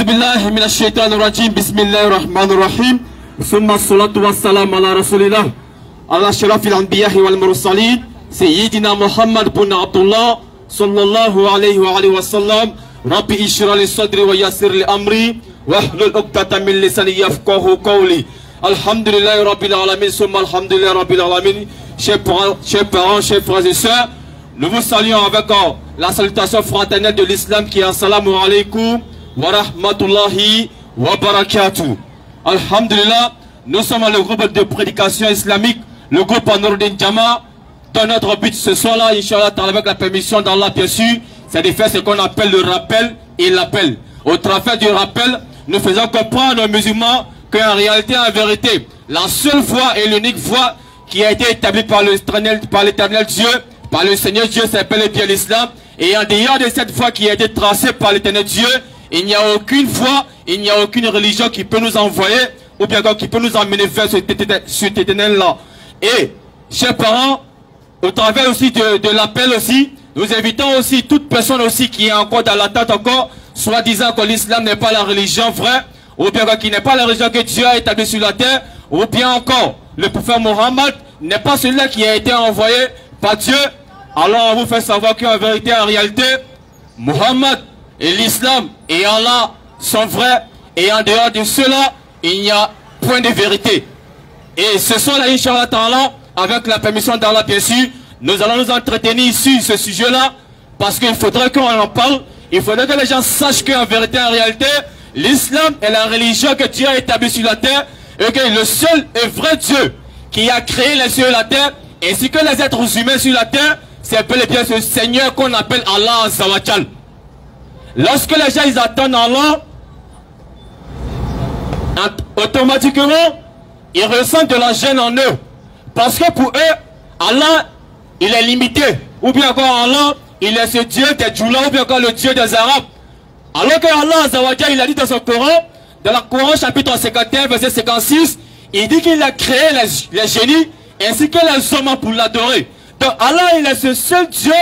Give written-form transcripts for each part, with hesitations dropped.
بالله من الشيطان الرجيم بسم الله الرحمن الرحيم ثم الصلاة والسلام على رسول الله على شرف الأنبياء والمرسلين سيدنا محمد بن عبد الله صلى الله عليه وآله وسلم ربي اشرح لي صدري ويسر لي أمري واحلل عقدة من لساني يفقهوا قولي الحمد لله رب العالمين ثم الحمد لله رب العالمين. Chers parents, chers frères et sœurs, nous vous saluons avec la salutation fraternelle de l'islam qui est assalamu alaikum wa rahmatullahi wa barakatuh. Alhamdulillah, nous sommes le groupe de prédication islamique, le groupe Anourdin Jama. Dans notre but ce soir-là, Inch'Allah, avec la permission d'Allah bien sûr, c'est de faire ce qu'on appelle le rappel et l'appel. Au travers du rappel, nous faisons comprendre aux musulmans qu'en réalité, en vérité, la seule foi et l'unique foi qui a été établie par l'éternel Dieu, par le Seigneur Dieu, s'appelle bien l'islam. Et en dehors de cette foi qui a été tracée par l'éternel Dieu, il n'y a aucune foi, il n'y a aucune religion qui peut nous envoyer, ou bien qui peut nous emmener vers cet éternel-là. Et, chers parents, au travers aussi de l'appel aussi, nous invitons aussi toute personne aussi qui est encore dans l'attente encore, soit disant que l'islam n'est pas la religion vraie, ou bien qui n'est pas la religion que Dieu a établie sur la terre, ou bien encore, le prophète Mohammed n'est pas celui-là qui a été envoyé par Dieu. Alors on vous fait savoir qu'en vérité, en réalité, Mohammed et l'islam et Allah sont vrais, et en dehors de cela, il n'y a point de vérité. Et ce soir-là, Inch'Allah Ta'ala, avec la permission d'Allah bien sûr, nous allons nous entretenir sur ce sujet-là, parce qu'il faudrait qu'on en parle, il faudrait que les gens sachent qu'en vérité, en réalité, l'islam est la religion que Dieu a établie sur la terre, et que le seul et vrai Dieu qui a créé les cieux et la terre, ainsi que les êtres humains sur la terre, c'est bel et bien ce Seigneur qu'on appelle Allah Azza wa Jal. Lorsque les gens ils attendent Allah, automatiquement, ils ressentent de la gêne en eux. Parce que pour eux, Allah, il est limité. Ou bien encore Allah, il est ce Dieu des Djoula, ou bien encore le Dieu des Arabes. Alors que Allah Azza wa Jal, il a dit dans son Coran, dans le Coran chapitre 51, verset 56, il dit qu'il a créé les génies ainsi que les hommes pour l'adorer. Donc Allah, il est ce seul Dieu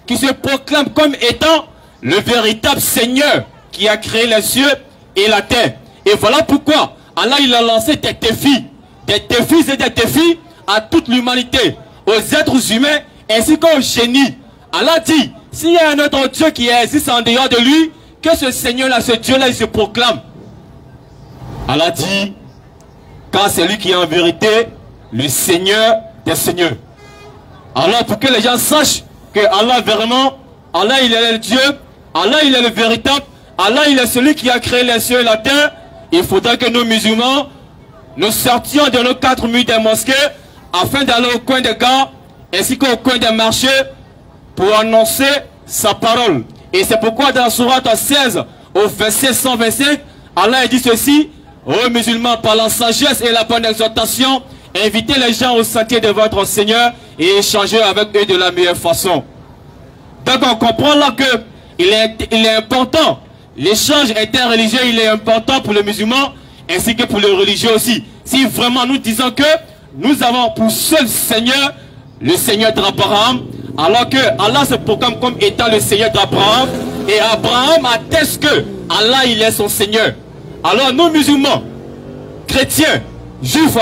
qui se proclame comme étant le véritable Seigneur qui a créé les cieux et la terre. Et voilà pourquoi Allah, il a lancé des défis et des défis à toute l'humanité, aux êtres humains ainsi qu'aux génies. Allah dit, s'il y a un autre Dieu qui existe en dehors de lui, que ce Seigneur-là, ce Dieu-là, il se proclame. Allah dit, car c'est lui qui est en vérité le Seigneur des Seigneurs. Alors pour que les gens sachent que Allah vraiment, Allah il est le Dieu, Allah il est le véritable, Allah il est celui qui a créé les cieux et la terre, il faudra que nous musulmans, nous sortions de nos 4 murs des mosquées, afin d'aller au coin des gares, ainsi qu'au coin des marchés, pour annoncer sa parole. Et c'est pourquoi dans la sourate 16, au verset 125, Allah dit ceci, ô musulmans, par la sagesse et la bonne exhortation, invitez les gens au sentier de votre Seigneur et échangez avec eux de la meilleure façon. Donc on comprend là que il est important, l'échange interreligieux, il est important pour les musulmans ainsi que pour les religieux aussi. Si vraiment nous disons que nous avons pour seul Seigneur le Seigneur d'Abraham, alors que Allah se proclame comme étant le Seigneur d'Abraham, et Abraham atteste que Allah il est son Seigneur. Alors nous musulmans, chrétiens, juifs,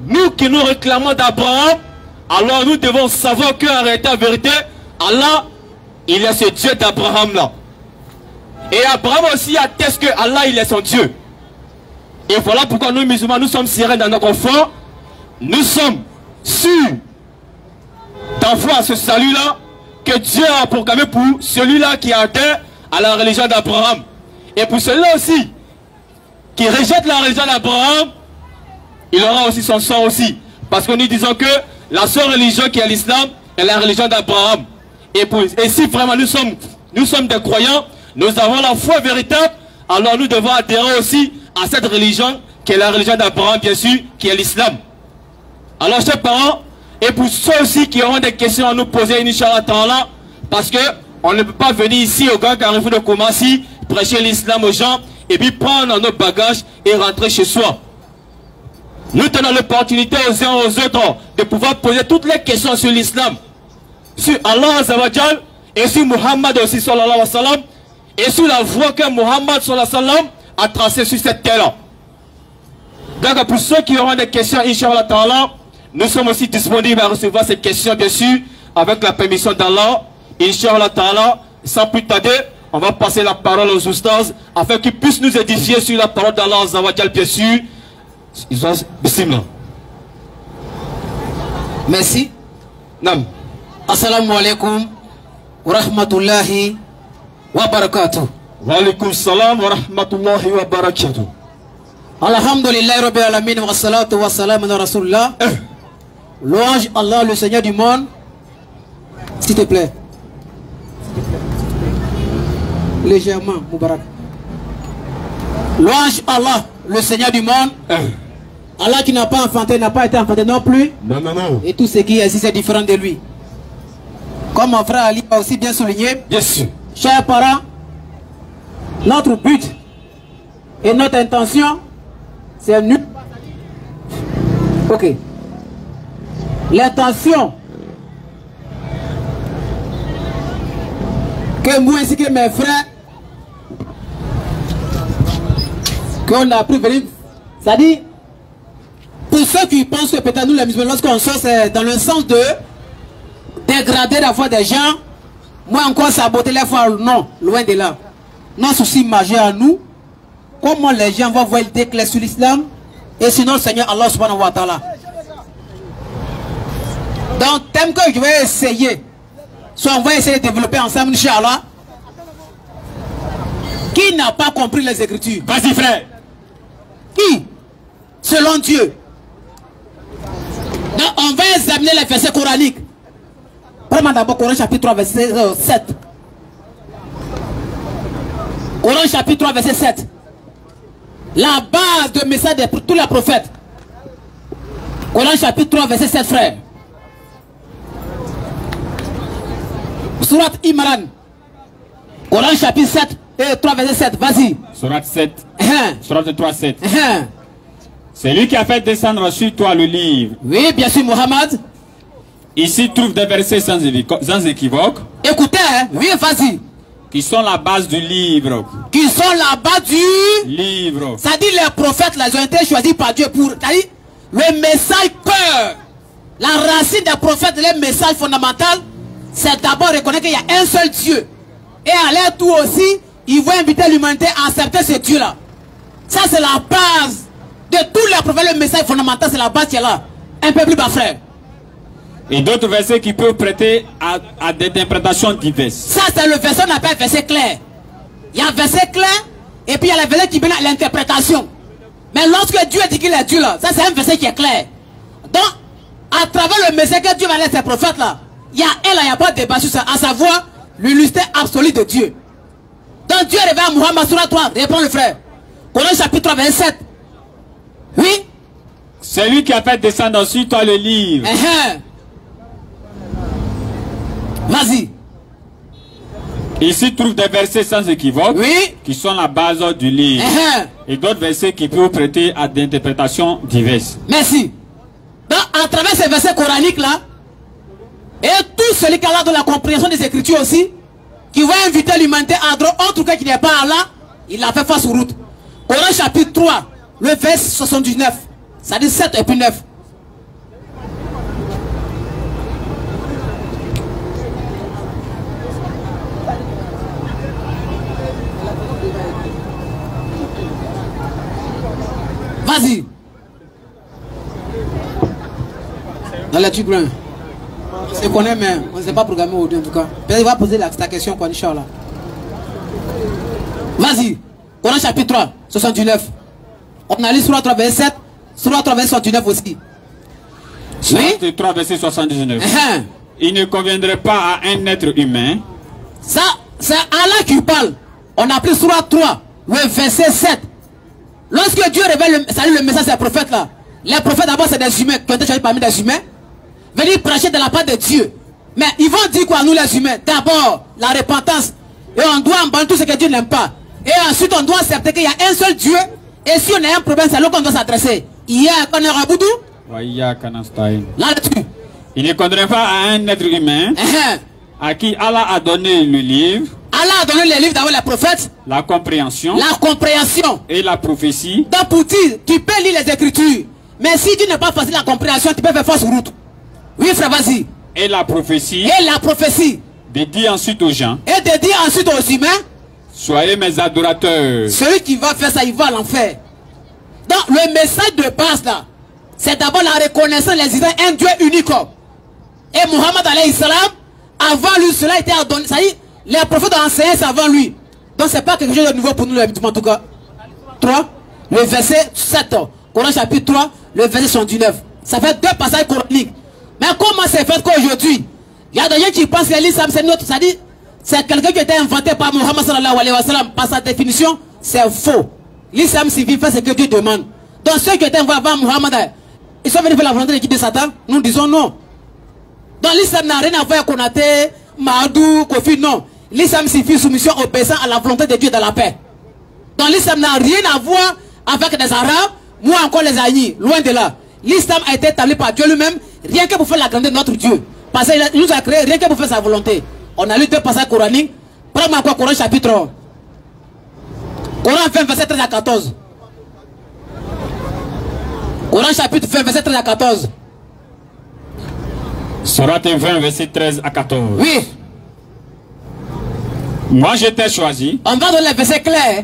nous qui nous réclamons d'Abraham, alors nous devons savoir qu'en réalité, en vérité, Allah, il est ce Dieu d'Abraham là. Et Abraham aussi atteste que Allah, il est son Dieu. Et voilà pourquoi nous musulmans, nous sommes sereins dans notre foi. Nous sommes sûrs d'envoyer à ce salut-là que Dieu a proclamé pour celui-là qui a atteint à la religion d'Abraham. Et pour celui-là aussi, qui rejette la religion d'Abraham, il aura aussi son sort aussi. Parce que nous disons que la seule religion qui est l'islam est la religion d'Abraham. Et si vraiment nous sommes des croyants, nous avons la foi véritable, alors nous devons adhérer aussi à cette religion qui est la religion d'Abraham, bien sûr, qui est l'islam. Alors, chers parents, et pour ceux aussi qui auront des questions à nous poser, Inch'Allah Ta'ala, parce que on ne peut pas venir ici au Grand Carrefour de Koumassi, prêcher l'islam aux gens, et puis prendre nos bagages et rentrer chez soi. Nous tenons l'opportunité aux uns aux autres de pouvoir poser toutes les questions sur l'islam, sur Allah Azza wa Jal, et sur Muhammad aussi sallallahu alayhi wa sallam, et sur la voie que Muhammad sallallahu alayhi wa sallam à tracer sur cette terre-là. Donc pour ceux qui auront des questions, Inch'Allah Ta'ala, nous sommes aussi disponibles à recevoir ces questions, bien sûr, avec la permission d'Allah. Inch'Allah Ta'ala, sans plus tarder, on va passer la parole aux oustas afin qu'ils puissent nous édifier sur la parole d'Allah Azawajal, bien sûr. Bismillah. Merci. Nam. Assalamu alaikum wa rahmatullahi wa barakatuh. Wa alaikum salam wa rahmatullahi wa barakatuh. Alhamdulillah Rabbil Alamin wa salatu wa salam ala Rasulullah. Louange Allah, le Seigneur du monde. S'il te plaît. Légèrement, Moubarak. Louange Allah, le Seigneur du monde. Allah qui n'a pas enfanté, n'a pas été enfanté non plus. Non, non, non. Et tout ce qui existe est différent de lui. Comme mon frère Ali a aussi bien souligné. Bien sûr. Chers parents, notre but et notre intention, c'est nous. Ok. L'intention que moi ainsi que mes frères, qu'on a pris venir, c'est-à-dire, pour ceux qui pensent que peut-être nous les musulmans, lorsqu'on sort, c'est dans le sens de dégrader la foi des gens, moi encore saboter la foi, non, loin de là. Notre souci majeur à nous, comment les gens vont voir l'idée claire sur l'islam et sinon le Seigneur Allah subhanahu wa ta'ala. Donc, thème que je vais essayer, soit on va essayer de développer ensemble, Inch'Allah. Qui n'a pas compris les Écritures? Vas-y, frère. Qui? Selon Dieu. Donc, on va examiner les versets coraniques. Prenons d'abord Coran chapitre 3, verset 7. Coran chapitre 3, verset 7. La base de message de tous les prophètes. Coran chapitre 3, verset 7, frère. Surat Imran. Coran chapitre 7 et 3, verset 7. Vas-y. Surat 7. Surat 3, 7. C'est lui qui a fait descendre sur toi le livre. Oui, bien sûr, Mohammed. Ici trouve des versets sans équivoque. Écoutez, hein? Oui, vas-y. Qui sont la base du livre. Qui sont la base du livre. Ça dit les prophètes, là, ils ont été choisis par Dieu pour. Ça dit le message cœur. La racine des prophètes, le message fondamental, c'est d'abord reconnaître qu'il y a un seul Dieu. Et à l'air tout aussi, ils vont inviter l'humanité à accepter ce Dieu-là. Ça, c'est la base de tous les prophètes. Le message fondamental, c'est la base qui est là. Un peu plus bas, frère. Et d'autres versets qui peuvent prêter à des interprétations diverses. Ça, c'est le verset qu'on appelle verset clair. Il y a un verset clair, et puis il y a le verset qui vient à l'interprétation. Mais lorsque Dieu dit qu'il est Dieu là, ça c'est un verset qui est clair. Donc, à travers le message que Dieu va laisser à ces prophètes là, il y a pas de débat sur ça, à savoir l'unité absolue de Dieu. Donc Dieu révèle à Muhammad Surah 3, répond le frère. Coran chapitre 3, verset 7. Oui? C'est lui qui a fait descendre sur toi le livre. Vas-y. Ici trouve des versets sans équivoque. Oui. Qui sont la base du livre. Et d'autres versets qui peuvent prêter à des interprétations diverses. Merci. Donc, à travers ces versets coraniques là, et tout celui qui a là de la compréhension des Écritures aussi, qui va inviter l'humanité à droit, autre que qui n'est pas là, il a fait face aux routes. Coran chapitre 3, le verset 79. Ça dit 7 et puis 9. Vas-y. Dans la tube, on se connaît, mais on ne s'est pas programmé aujourd'hui en tout cas. Peut-être il va poser ta question, quoi, Inch'Allah. Vas-y. Coran chapitre 3, 79. On a lu Surah 3, verset 7. Surah 3, verset 79 aussi. Oui? 3, verset 79. Il ne conviendrait pas à un être humain. Ça, c'est Allah qui parle. On a pris Surah 3, le verset 7. Lorsque Dieu révèle le message des prophètes là, les prophètes d'abord c'est des humains qui ont été choisis parmi des humains, venir prêcher de la part de Dieu. Mais ils vont dire quoi nous les humains? D'abord la repentance. Et on doit abandonner tout ce que Dieu n'aime pas. Et ensuite on doit accepter qu'il y a un seul Dieu. Et si on a un problème, c'est là qu'on doit s'adresser. Il y a un Raboudou. Là-dessus. Il ne conviendrait pas à un être humain à qui Allah a donné le livre. Allah a donné les livres d'abord les prophètes. La compréhension. La compréhension. Et la prophétie. Donc pour dire, tu peux lire les Écritures. Mais si tu n'as pas facile la compréhension, tu peux faire fausse route. Oui frère, vas-y. Et la prophétie. Et la prophétie. De dire ensuite aux gens. Et de dire ensuite aux humains. Soyez mes adorateurs. Celui qui va faire ça, il va à l'enfer. Donc le message de base là, c'est d'abord la reconnaissance des Israéliens un Dieu unique. Et Mohammed alayhi salam, avant lui, cela a été adonné. Ça y est, les prophètes ont enseigné ça avant lui. Donc c'est pas quelque chose de nouveau pour nous, les musulmans en tout cas. 3, le verset 7, Coran chapitre 3, le verset 79. Ça fait 2 passages coraniques. Mais comment c'est fait qu'aujourd'hui, il y a des gens qui pensent que l'islam c'est notre, ça dit, c'est quelqu'un qui a été inventé par Mohammed sallallahu alayhi wa sallam. Par sa définition, c'est faux. L'islam signifie faire ce que Dieu demande. Donc ceux qui étaient envoyés avant Mohammed, ils sont venus faire la volonté de l'équipe de Satan. Nous disons non. Donc l'islam n'a rien à voir avec Konaté, Mahadou, Kofi, non. L'islam signifie soumission, obéissance à la volonté de Dieu dans la paix. Donc l'islam n'a rien à voir avec les Arabes, ou encore les Aïnis, loin de là. L'islam a été établi par Dieu lui-même, rien que pour faire la grandeur de notre Dieu. Parce qu'il nous a créé rien que pour faire sa volonté. On a lu 2 passages coraniques. Prends-moi encore Coran chapitre 1. Coran 20, verset 13 à 14. Coran chapitre 20, verset 13 à 14. Sourate 20, verset 13 à 14. Oui. Moi je t'ai choisi. On va donner les versets clairs.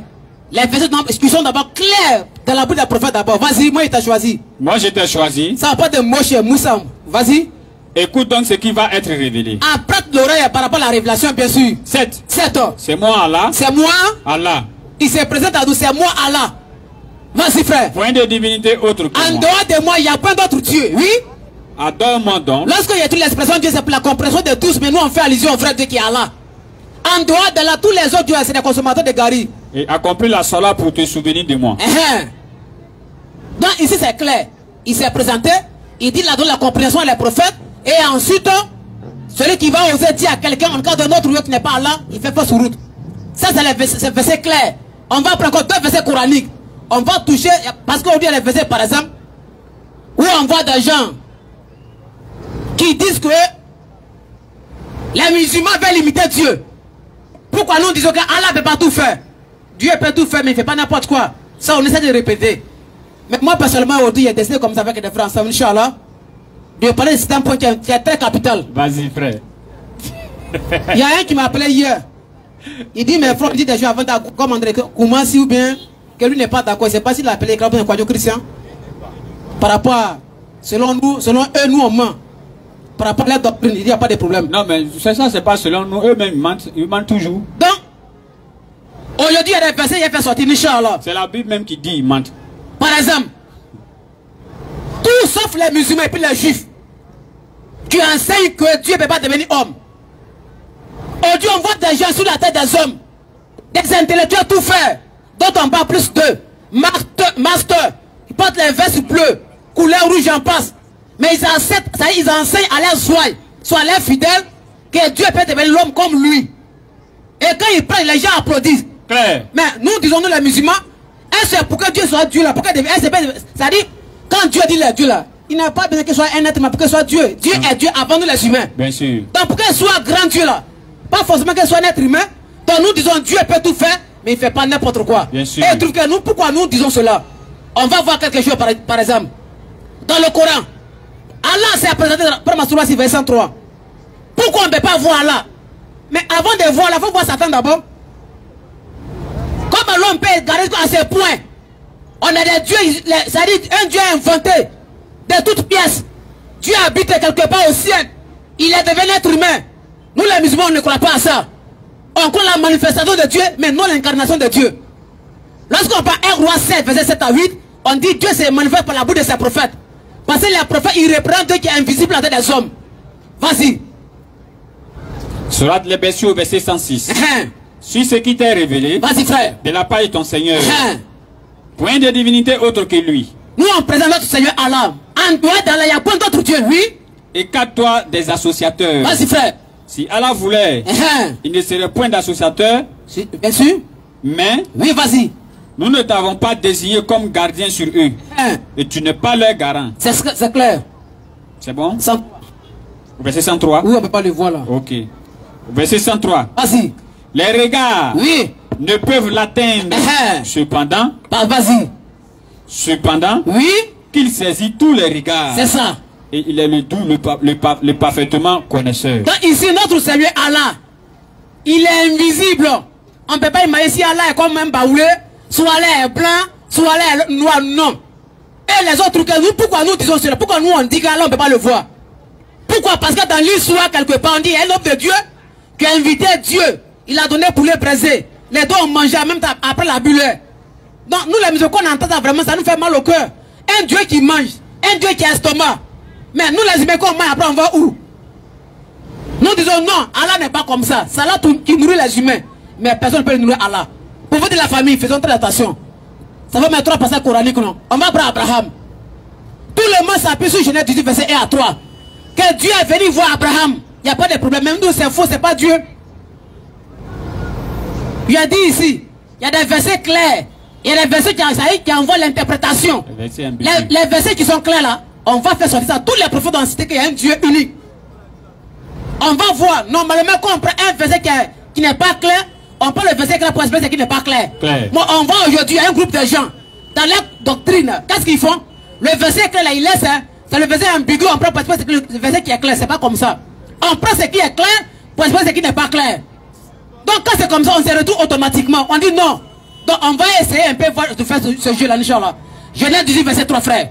Les versets qui sont d'abord clairs dans la bouche des prophètes d'abord. Vas-y, moi il t'a choisi. Moi je t'ai choisi. Ça va pas de Moshe, Moussa. Vas-y. Écoute donc ce qui va être révélé. Apprête l'oreille par rapport à la révélation, bien sûr. 7. 7. C'est moi Allah. C'est moi. Allah. Il se présente à nous, c'est moi Allah. Vas-y frère. Point de divinité autre que en moi. dehors de moi, il n'y a pas d'autre Dieu. Oui. Adore-moi donc. Lorsque il y a toute l'expression Dieu, c'est pour la compréhension de tous, mais nous on fait allusion au vrai Dieu qui est Allah. En dehors de là, tous les autres dieux, c'est des consommateurs de gari. Et accomplis la sola pour te souvenir de moi. Donc ici c'est clair. Il s'est présenté, il dit là donne la compréhension à les prophètes, et ensuite, celui qui va oser dire à quelqu'un en cas de notre Dieu qui n'est pas Allah, il fait fausse route. Ça c'est verset clair. On va prendre encore 2 versets coraniques. On va toucher, parce qu'aujourd'hui il y a les versets par exemple, où on voit des gens qui disent que les musulmans veulent imiter Dieu. Pourquoi nous disons qu'Allah ne peut pas tout faire? Dieu peut tout faire, mais il ne fait pas n'importe quoi. Ça, on essaie de répéter. Mais moi, personnellement, aujourd'hui, il y a décidé comme ça avec des frères ensemble, Inch'Allah, de parler de certains points qui est très capital. Vas-y, frère. Il y a un qui m'a appelé hier. Il dit, mais frère, il dit des gens avant comme André Koumassi ou bien que lui n'est pas d'accord. Je ne sais pas s'il a appelé comme un quadro chrétien. Par rapport à, selon eux, nous, on ment. Par rapport à la doctrine, il n'y a pas de problème. Non, mais c'est ça, c'est pas selon nous. Eux-mêmes, ils mentent toujours. Donc, aujourd'hui, il y a des versets, il y a fait sortir, Inch'Allah. C'est la Bible même qui dit, ils mentent. Par exemple, tous sauf les musulmans et puis les juifs, qui enseignent que Dieu ne peut pas devenir homme. Aujourd'hui, on voit des gens sur la tête des hommes, des intellectuels tout faire, dont on parle plus d'eux. Master, ils portent les vestes bleues, couleur rouge, j'en passe. Mais ils enseignent à leurs soit à leurs fidèles, que Dieu peut devenir l'homme comme lui. Et quand ils prennent, les gens applaudissent. Claire. Mais nous disons, nous les musulmans, c'est pour que Dieu soit Dieu là. C'est-à-dire, quand Dieu dit le Dieu là, il n'a pas besoin qu'il soit un être, mais pour qu'il soit Dieu. Dieu est Dieu avant nous les humains. Bien sûr. Donc pour qu'il soit grand Dieu là, pas forcément qu'il soit un être humain. Donc nous disons Dieu peut tout faire, mais il ne fait pas n'importe quoi. Bien sûr. Et trouve que nous, pourquoi nous disons cela? On va voir quelque chose par exemple. Dans le Coran, Allah s'est présenté dans ma surah 103. Pourquoi on ne peut pas voir Allah? Mais avant de voir Allah, il faut voir Satan d'abord. Comme l'homme peut garder à ce point, on a des dieux, c'est-à-dire un Dieu inventé de toutes pièces. Dieu habite quelque part au ciel. Il est devenu être humain. Nous les musulmans, on ne croit pas à ça. On croit la manifestation de Dieu, mais non l'incarnation de Dieu. Lorsqu'on parle 1 Roi 7, verset 7 à 8, on dit Dieu se manifeste par la bouche de ses prophètes. Parce que les prophètes, ils représentent Dieu qui est invisible à la tête des hommes. Vas-y. Surat les Bessieux, verset 106. Suis ce qui t'est révélé. Vas-y, frère. De la part de ton Seigneur. Point de divinité autre que lui. Nous, on présente notre Seigneur Allah. En dehors d'Allah, il n'y a point d'autre Dieu, oui. Écarte-toi des associateurs. Vas-y, frère. Si Allah voulait, il ne serait point d'associateur. Bien sûr. Mais, oui, vas-y. Nous ne t'avons pas désigné comme gardien sur eux. Et tu n'es pas leur garant. C'est clair. C'est bon? Verset 103. Oui, on ne peut pas le voir là. Ok. Verset 103. Vas-y. Les regards ne peuvent l'atteindre. Cependant, vas-y. Cependant, qu'il saisit tous les regards. C'est ça. Et il est le doux, le parfaitement connaisseur. Donc ici, notre Seigneur Allah, il est invisible. On ne peut pas imaginer si Allah est comme un baoulé, soit Allah est blanc, soit Allah est noir, non. Et les autres que nous, pourquoi nous disons cela? Pourquoi nous on dit qu'Allah on ne peut pas le voir? Pourquoi? Parce que dans l'histoire, quelque part, on dit un homme de Dieu qui a invité Dieu. Il a donné pour les braiser. Les deux ont mangé en même temps après la bulle. Donc nous les musulmans, on entend ça vraiment, ça nous fait mal au cœur. Un Dieu qui mange, un Dieu qui a estomac. Mais nous les humains, quand on mange, après on va où? Nous disons non, Allah n'est pas comme ça. C'est Allah qui nourrit les humains. Mais personne ne peut nourrir Allah. Pour vous de la famille, faisons très attention. Ça va mettre 3 passages coraniques, non? On va prendre Abraham. Tout le monde s'appuie sur Genèse 18, verset 1 à 3. Que Dieu est venu voir Abraham. Il n'y a pas de problème. Même nous, c'est faux, c'est pas Dieu. Il a dit ici, il y a des versets clairs. Il y a des versets qui envoient l'interprétation. Les versets qui sont clairs là, on va faire sortir ça. Tous les prophètes ont cité qu'il y a un Dieu unique. On va voir. Normalement, quand on prend un verset qui n'est pas clair, on prend le verset clair pour expliquer ce qui n'est pas clair. Moi, on voit aujourd'hui, il y a un groupe de gens, dans leur doctrine, qu'est-ce qu'ils font? Le verset clair là, ils laissent, c'est le verset ambigu, on prend pour expliquer le verset qui est clair, c'est pas comme ça. On prend ce qui est clair pour expliquer ce qui n'est pas clair. Donc quand c'est comme ça, on se retrouve automatiquement. On dit non. Donc on va essayer un peu de faire ce jeu là, Inch'Allah. Genèse 18, verset 3, frères.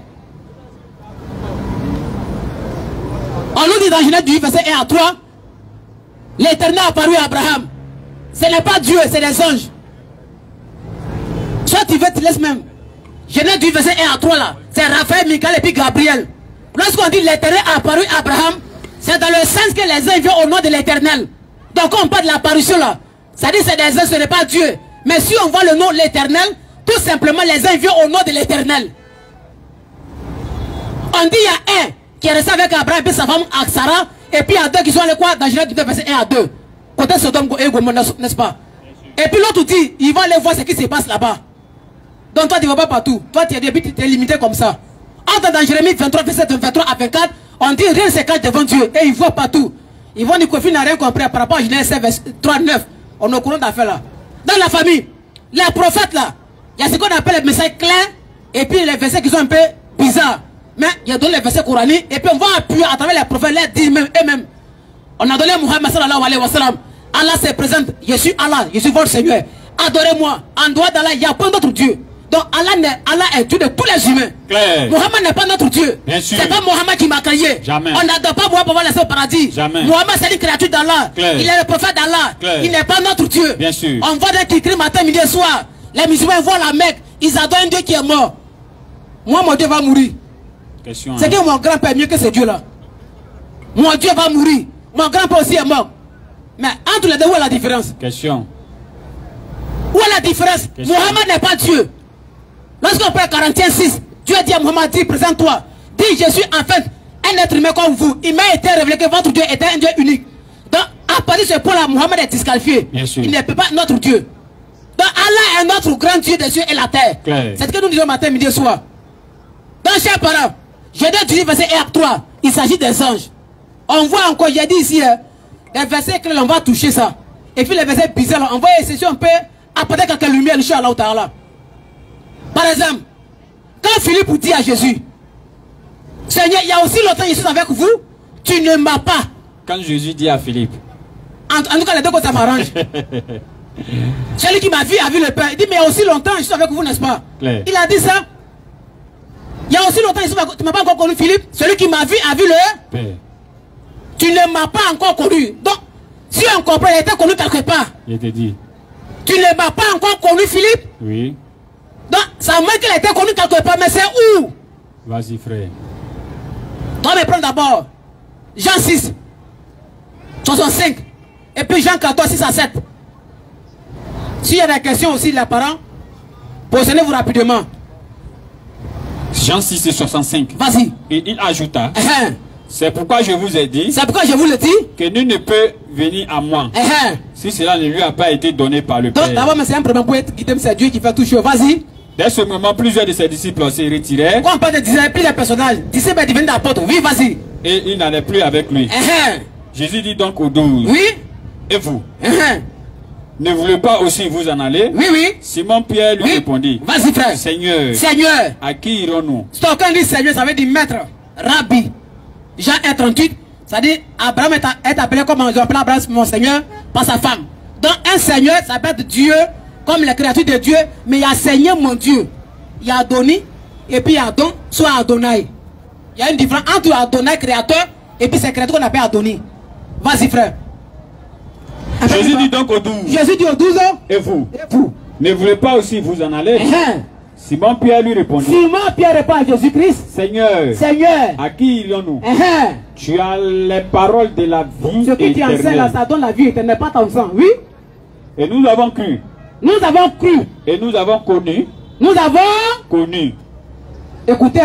On nous dit dans Genèse 18, verset 1 à 3, l'Éternel a apparu à Abraham. Ce n'est pas Dieu, c'est des anges. Soit tu veux, tu laisses même. Genèse 18, verset 1 à 3 là, c'est Raphaël, Michael et puis Gabriel. Lorsqu'on dit l'Éternel a apparu à Abraham, c'est dans le sens que les anges viennent au nom de l'Éternel. Donc quand on parle de l'apparition là, ça dit c'est des anges, ce n'est pas Dieu. Mais si on voit le nom de l'Éternel, tout simplement les anges viennent au nom de l'Éternel. On dit il y a un qui est resté avec Abraham et puis sa femme Sarah, et puis il y a deux qui sont allés quoi dans Genèse 2 verset 1 à 2. Côté Sodome et Gomorrhe, n'est-ce pas? Et puis l'autre dit, ils vont aller voir ce qui se passe là-bas. Donc toi tu ne vas pas partout. Toi tu es limité comme ça. Entre dans Jérémie 23, verset 23 à 24, on dit rien ne se cache devant Dieu. Et ils voient partout. Ils vont dire que n'a rien compris par rapport à Genèse 3, 9. On est au courant d'affaires là. Dans la famille, les prophètes là, il y a ce qu'on appelle les messages clairs et puis les versets qui sont un peu bizarres. Mais il y a donné les versets coraniques et puis on va appuyer à travers les prophètes, les dire eux-mêmes. On a donné Muhammad sallallahu alayhi wa sallam. Allah se présente, je suis Allah, je suis votre Seigneur. Adorez-moi. En dehors d'Allah, il n'y a pas d'autre Dieu. Donc Allah est Dieu de tous les humains. Claire. Muhammad n'est pas notre Dieu. C'est pas Muhammad qui m'a créé. Jamais. On n'adore pas Muhammad pour avoir laissé au paradis. Jamais. Muhammad c'est une créature d'Allah. Il est le prophète d'Allah. Il n'est pas notre Dieu. Bien sûr. On voit des qui crient matin, midi et soir. Les musulmans voient la Mecque. Ils adorent un Dieu qui est mort. Moi, mon Dieu va mourir. C'est que mon grand-père est mieux que ce Dieu-là. Mon Dieu va mourir. Mon grand-père aussi est mort. Mais entre les deux, où est la différence? Question. Où est la différence? Muhammad n'est pas Dieu. Lorsqu'on prend 41:6, Dieu dit à Muhammad, dis, présente-toi. Dis, je suis en fait un être humain comme vous. Il m'a été révélé que votre Dieu était un Dieu unique. Donc, à partir de ce point-là, Muhammad est disqualifié. Il n'est pas notre Dieu. Donc, Allah est notre grand Dieu des cieux et la terre. C'est ce que nous disons matin, midi et soir. Donc, chers parents, Genèse 18, verset 1 à 3, il s'agit des anges. On voit encore, j'ai dit ici, les versets que l'on va toucher ça. Et puis les versets bizarres, on va essayer si on peut apporter quelques lumières, Inch'Allah ta'ala. Par exemple, quand Philippe dit à Jésus, Seigneur, il y a aussi longtemps je suis avec vous, tu ne m'as pas. Quand Jésus dit à Philippe, en tout cas les deux côtés ça m'arrange. Celui qui m'a vu a vu le Père. Il dit, mais il y a aussi longtemps je suis avec vous, n'est-ce pas? Il a dit ça. Il y a aussi longtemps, tu ne m'as pas encore connu, Philippe. Celui qui m'a vu a vu le Père. Tu ne m'as pas encore connu. Donc, si on comprend, il était connu quelque part. Il te dit. Tu ne m'as pas encore connu, Philippe? Oui. Donc, ça montre qu'il était connu quelque part, mais c'est où? Vas-y, frère. On va prendre d'abord Jean 6, 65. Et puis Jean 14, 6 à 7. S'il y a des questions aussi, les parents, posez-vous rapidement. Jean 6 et 65. Vas-y. Et il ajouta. C'est pourquoi je vous ai dit. C'est pourquoi je vous le dis. Que nul ne peut venir à moi. Si cela ne lui a pas été donné par le Père. D'abord, c'est un problème pour être guidé, c'est Dieu qui fait tout chaud. Vas-y. Dès ce moment, plusieurs de ses disciples se retirèrent. Quand on parle de disciples, plusieurs personnages, disciples est devenu apôtre. Oui, vas-y. Et il n'allait plus avec lui. Jésus dit donc aux 12. Oui. Et vous? ne voulez pas aussi vous en aller? Oui, oui. Simon-Pierre lui répondit. Vas-y, frère. Seigneur. Seigneur. À qui irons-nous? Quand on dit Seigneur, ça veut dire maître, rabbi. Jean 1,38, ça dit Abraham est appelé comme on appelle Abraham mon Seigneur par sa femme. Donc un Seigneur, ça peut être Dieu, comme les créatures de Dieu, mais il y a Seigneur mon Dieu. Il y a Adoni, et puis il y a Adon, soit Adonai. Il y a une différence entre Adonai, créateur, et puis c'est créateur qu'on appelle Adoni. Vas-y, frère. Jésus dit donc aux 12. Jésus dit aux 12 ans. Et vous? Ne voulez pas aussi vous en aller? Simon-Pierre lui répondit. Simon-Pierre répond à Jésus-Christ. Seigneur. Seigneur. À qui irions-nous? Tu as les paroles de la vie. Ce que tu enseignes là, ça donne la vie éternelle, pas ton sang. Oui. Et nous avons cru. Nous avons cru. Et nous avons connu. Nous avons connu. Écoutez,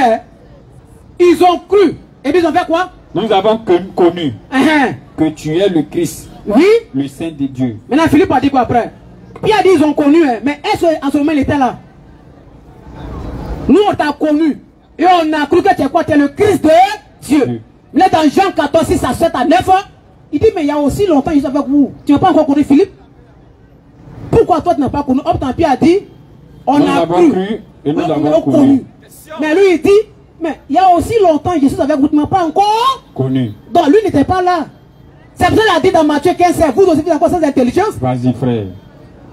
ils ont cru. Et puis ils ont fait quoi? Nous avons connu que tu es le Christ. Oui. Le Saint de Dieu. Maintenant Philippe a dit quoi après? Pierre a dit ils ont connu, mais est-ce qu'en ce moment il était là? Nous on t'a connu. Et on a cru que tu es quoi? Tu es le Christ de Dieu. Mais dans Jean 14, 6 à 7 à 9, il dit mais il y a aussi longtemps je suis avec vous. Tu n'as pas encore connu Philippe? Pourquoi toi tu n'as pas connu? Pierre a dit on a cru et nous avons connu. Mais lui il dit mais il y a aussi longtemps je suis avec vous, tu n'as pas encore connu. Donc lui n'était pas là. C'est pour ça qu'il a dit dans Matthieu 15, vous aussi vous avez encore sans intelligence. Vas-y frère.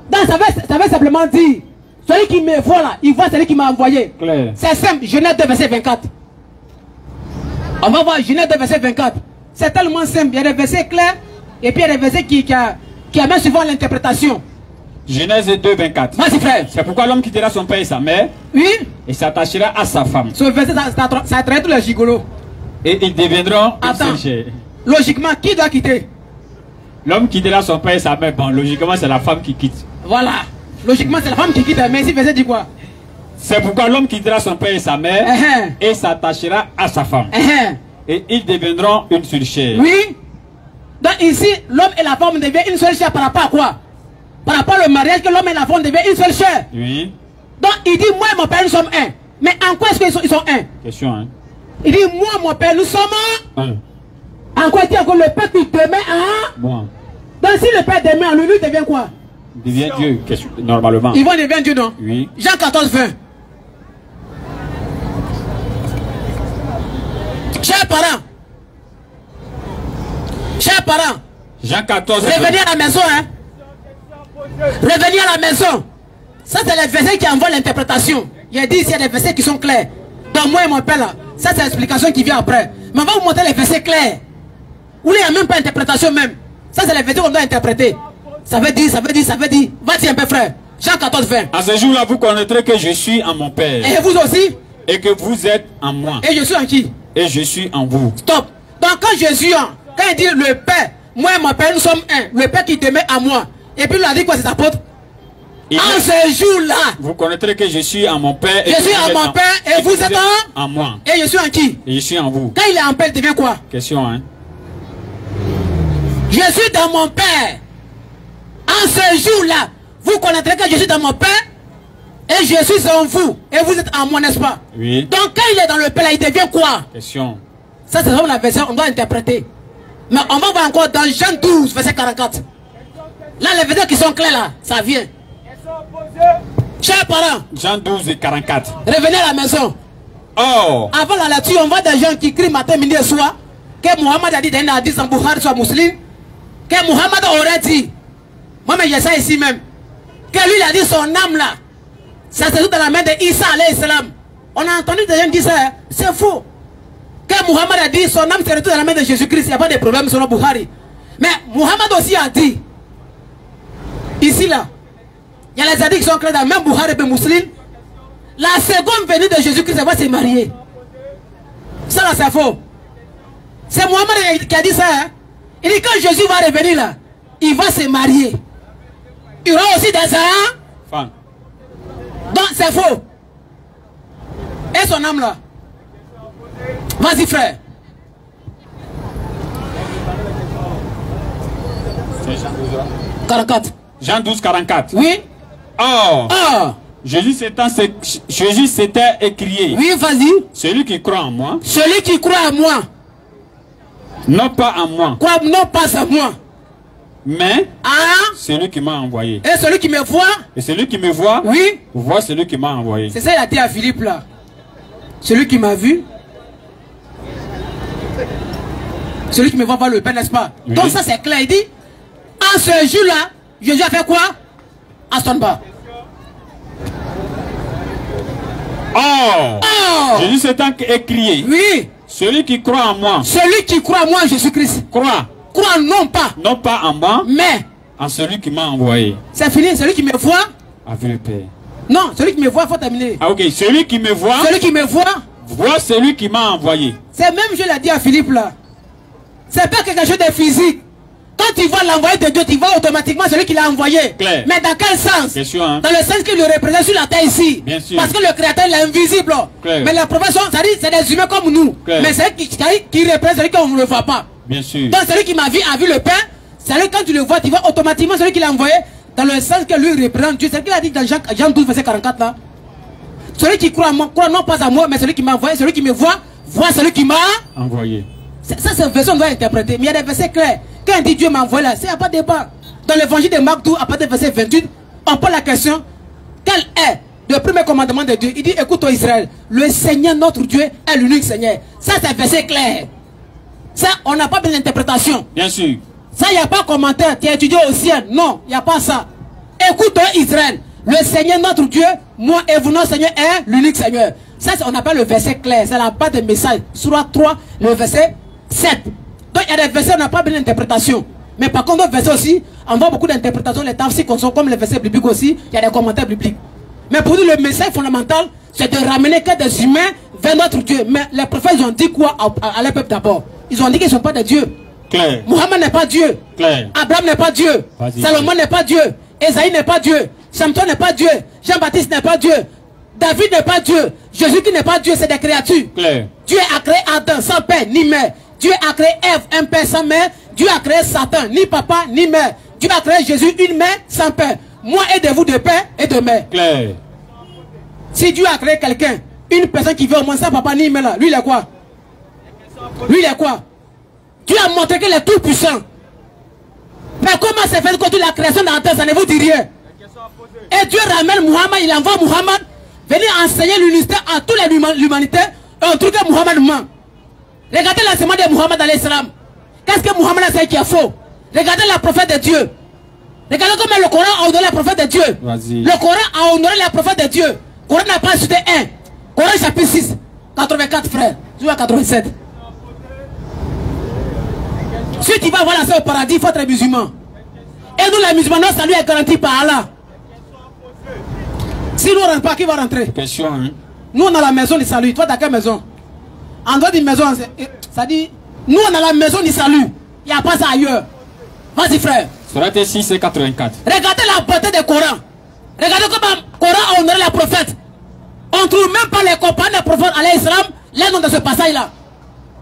Donc ça veut simplement dire celui qui me voit là, il voit celui qui m'a envoyé. C'est simple, Genèse 2 verset 24. On va voir Genèse 2 verset 24. C'est tellement simple, il y a des versets clairs et puis il y a des versets qui amènent souvent l'interprétation. Genèse 2, 24. Vas-y frère. C'est pourquoi l'homme quittera son père et sa mère. Oui. Et s'attachera à sa femme. Ce verset, ça traite tous les gigolos. Et ils deviendront une seule chair. Logiquement, qui doit quitter? L'homme quittera son père et sa mère. Bon, logiquement, c'est la femme qui quitte. Voilà. Logiquement, c'est la femme qui quitte. Mais ici, verset dit quoi? C'est pourquoi l'homme quittera son père et sa mère et s'attachera à sa femme. Et ils deviendront une seule chair. Oui. Donc ici, l'homme et la femme deviennent une seule chair par rapport à quoi? Par rapport au mariage, que l'homme et la femme deviennent une seule chair. Oui. Donc il dit, moi et mon père, nous sommes un. Mais en quoi est-ce qu'ils sont un? Question, hein? Il dit, moi et mon père, nous sommes un. En quoi il dit encore le père qui demeure en moi? Donc si le père demeure en lui, lui devient quoi? Il devient Dieu, normalement. Ils vont devenir Dieu, non? Oui. Jean 14, 20. Chers parents, Jean 14, revenez à la maison, hein? Revenez à la maison. Ça, c'est les versets qui envoient l'interprétation. Il a dit ici, il y a des versets qui sont clairs. Donc, moi et mon père, là, ça, c'est l'explication qui vient après. Mais on va vous montrer les versets clairs. Où il n'y a même pas d'interprétation, même. Ça, c'est les versets qu'on doit interpréter. Ça veut dire. Va-t-il un peu, frère. Jean 14, 20. À ce jour-là, vous connaîtrez que je suis en mon père. Et vous aussi. Et que vous êtes en moi. Et je suis en qui? Et je suis en vous. Stop. Donc, quand Jésus, quand il dit le Père, moi et mon Père, nous sommes un. Le Père qui demeure en moi. Et puis il a dit quoi, ses apôtres? En ce jour-là, vous connaîtrez que je suis en mon Père. Je suis en mon Père et vous êtes en moi. Et je suis en qui? Et je suis en vous. Quand il est en Père, il devient quoi? Question, hein? Je suis dans mon Père. En ce jour-là, vous connaîtrez que je suis dans mon Père et je suis en vous. Et vous êtes en moi, n'est-ce pas? Oui. Donc quand il est dans le Père, il devient quoi? Question. Ça, c'est vraiment la version, on doit interpréter. Mais on va voir encore dans Jean 12, verset 44. Là, les versets qui sont clairs là, ça vient. Chers parents, Jean 12 et 44. Revenez à la maison. Oh. Avant la lecture, on voit des gens qui crient matin, midi et soir que Mohammed a dit dans un hadith en Bukhari soit musulman, que Mohammed aurait dit, moi mais j'ai ça ici même, que lui il a dit son âme là, ça se trouve dans la main de Isa alayhi salam. On a entendu des gens dire ça, c'est faux. Que Mohammed a dit son âme se retrouve dans la main de Jésus-Christ, il n'y a pas de problème sur le Bukhari. Mais Mohammed aussi a dit, ici là, il y a les hadiths qui sont clairs dans le même Bukhari et Muslim. La seconde venue de Jésus-Christ, elle va se marier. Ça là, c'est faux. C'est Mohammed qui a dit ça. Hein? Il dit quand Jésus va revenir là, il va se marier. Il y aura aussi des enfants. Donc c'est faux. Et son âme là? Vas-y frère. Jean 12, 44. Oui. Oh. Jésus s'était écrié. Oui, vas-y. Celui qui croit en moi. Celui qui croit en moi. Non pas en moi. Croit non pas en moi. Mais celui qui m'a envoyé. Et celui qui me voit. Et celui qui me voit. Oui. Voit celui qui m'a envoyé. C'est ça il a dit à Philippe là. Celui qui m'a vu. Celui qui me voit voir le Père, n'est-ce pas? Oui. Donc ça c'est clair. Il dit, en ce jour-là, Jésus a fait quoi? À son bas. Oh! Jésus s'étant écrié. Oui. Celui qui croit en moi. Celui qui croit en moi, Jésus-Christ. Croit. Croit non pas. Non pas en moi. Mais. En celui qui m'a envoyé. C'est fini. Celui qui me voit. Avec le Père. Non, celui qui me voit, il faut terminer. Ah ok, celui qui me voit. Celui qui me voit. Voit celui qui m'a envoyé. C'est même, je l'ai dit à Philippe là. C'est pas quelque chose de physique. Quand tu vois l'envoyé de Dieu, tu vois automatiquement celui qui l'a envoyé. Claire. Mais dans quel sens? Sûr, hein? Dans le sens qu'il le représente sur la terre ici. Bien sûr. Parce que le créateur il est invisible. Claire. Mais la profession, ça dit c'est des humains comme nous. Claire. Mais c'est qui représente celui qu'on ne le voit pas. Bien sûr. Donc celui qui m'a vu a vu le Père. Celui quand tu le vois, tu vois automatiquement celui qui l'a envoyé. Dans le sens que lui représente Dieu. C'est ce qu'il a dit dans Jean 12, verset 44 là. Celui qui croit à moi, croit non pas à moi, mais celui qui m'a envoyé, celui qui me voit, voit celui qui m'a envoyé. Ça, c'est une version qu'on doit interpréter. Mais il y a des versets clairs. Quand on dit Dieu m'a envoyé là, il n'y a pas de débat. Dans l'évangile de Marc 12, à partir du verset 28, on pose la question, quel est le premier commandement de Dieu? Il dit, écoute-toi Israël, le Seigneur notre Dieu est l'unique Seigneur. Ça, c'est un verset clair. Ça, on n'a pas besoin d'interprétation. Bien sûr. Ça, il n'y a pas de commentaire. Tu as étudié au ciel. Non, il n'y a pas ça. Écoute-toi Israël, le Seigneur notre Dieu, moi et vous notre Seigneur est l'unique Seigneur. Ça, on appelle le verset clair. C'est la base de message. Surah 3, le verset 7. Donc il y a des versets, on n'a pas besoin d'interprétation. Mais par contre, d'autres versets aussi, on voit beaucoup d'interprétations. Les tafsirs sont comme les versets bibliques aussi, il y a des commentaires bibliques. Mais pour nous, le message fondamental, c'est de ramener que des humains vers notre Dieu. Mais les prophètes, ils ont dit quoi à leur peuple d'abord? Ils ont dit qu'ils ne sont pas des dieux. Claire. Mohammed n'est pas Dieu. Claire. Abraham n'est pas Dieu. Salomon n'est pas Dieu. Esaïe n'est pas Dieu. Samson n'est pas Dieu. Jean-Baptiste n'est pas Dieu. David n'est pas Dieu. Jésus qui n'est pas Dieu, c'est des créatures. Claire. Dieu a créé Adam sans père ni mère. Dieu a créé Ève, un père sans mère. Dieu a créé Satan, ni papa ni mère. Dieu a créé Jésus, une mère sans père. Moi, aidez-vous de père et de mère. Claire. Si Dieu a créé quelqu'un, une personne qui veut au moins sans papa ni mère, là, lui il est quoi? Lui il est quoi? Dieu a montré qu'il est tout puissant. Mais comment c'est fait que toute la création dans la terre, ça ne vous dit rien? Et Dieu ramène Muhammad, il envoie Muhammad venir enseigner l'unité à toute l'humanité. Et on trouve que Muhammad ment. Regardez l'enseignement de Muhammad dans l'islam. Qu'est-ce que Muhammad a fait qui est faux? Regardez la prophète de Dieu. Regardez comment le Coran a honoré la prophète de Dieu. Le Coran a honoré la prophète de Dieu. Le Coran n'a pas cité un. Coran chapitre 6, 84 frères. Jusqu'à 87. Si tu vas voir la au paradis, il faut être musulman. Et nous les musulmans, notre salut est garanti par Allah. Si nous ne rentrons pas, qui va rentrer? Question, hein? Nous on a la maison du salut. Toi t'as quelle maison? En dehors d'une maison, ça dit, nous on a la maison du salut. Il n'y a pas ça ailleurs. Vas-y frère. Surat 6 et 84. Regardez la beauté du Coran. Regardez comment le Coran a honoré la prophète. On ne trouve même pas les compagnons des prophètes à l'islam, les noms de ce passage-là.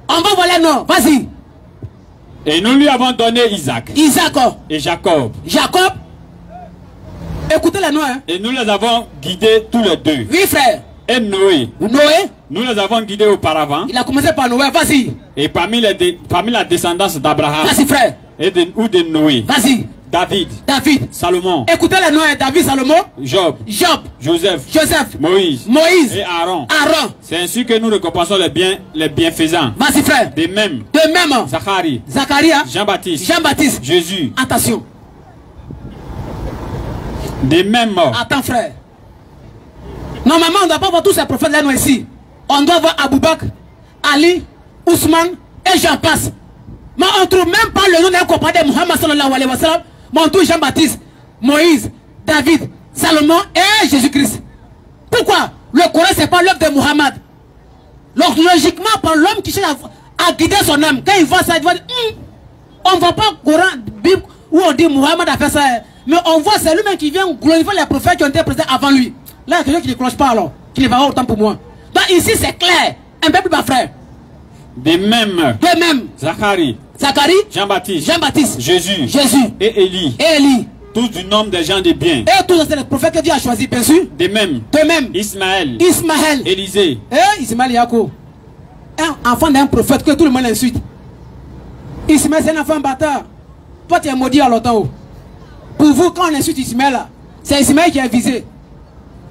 On va voir les noms. Vas-y. Et nous lui avons donné Isaac. Isaac. Et Jacob. Jacob. Écoutez les noms. Hein. Et nous les avons guidés tous les deux. Oui frère. Et Noé. Noé. Nous les avons guidés auparavant. Il a commencé par Noé. Vas-y. Et parmi la descendance d'Abraham. Vas-y frère. Ou de Noé. Vas-y. David. Salomon. Écoutez les noms. David, Salomon. Job. Joseph. Moïse. Et Aaron. C'est ainsi que nous récompensons les bienfaisants. Vas-y frère. De même. Zacharie. Jean-Baptiste. Jésus. Attention. De même. Attends frère. Normalement on ne doit pas voir tous ces prophètes là nous ici. On doit voir Abou Bakr, Ali, Ousmane et j'en passe. Mais on ne trouve même pas le nom d'un compagnon de Muhammad sallallahu alayhi wa sallam. Mais on trouve Jean-Baptiste, Moïse, David, Salomon et Jésus-Christ. Pourquoi? Le Coran c'est pas l'œuvre de Muhammad. Donc logiquement par l'homme qui cherche à guider son âme, quand il voit ça, il va dire on ne voit pas le Coran, Bible où on dit Muhammad a fait ça. Mais on voit c'est lui-même qui vient glorifier les prophètes qui ont été présents avant lui. Là, il y a quelqu'un qui ne cloche pas alors, qui ne va pas autant pour moi. Donc ici c'est clair, un peu plus bas frère. De même. Zacharie. Jean-Baptiste. Jésus. Et Élie. Tous du nombre des gens de bien. Et tous c'est les prophètes que Dieu a choisi, bien sûr. De même. Ismaël. Élisée. Et Ismaël Yacoub. Un enfant d'un prophète que tout le monde insulte. Ismaël c'est un enfant bâtard. Toi, tu es maudit à l'OTAN. Pour vous, quand on insulte Ismaël, c'est Ismaël qui est visé.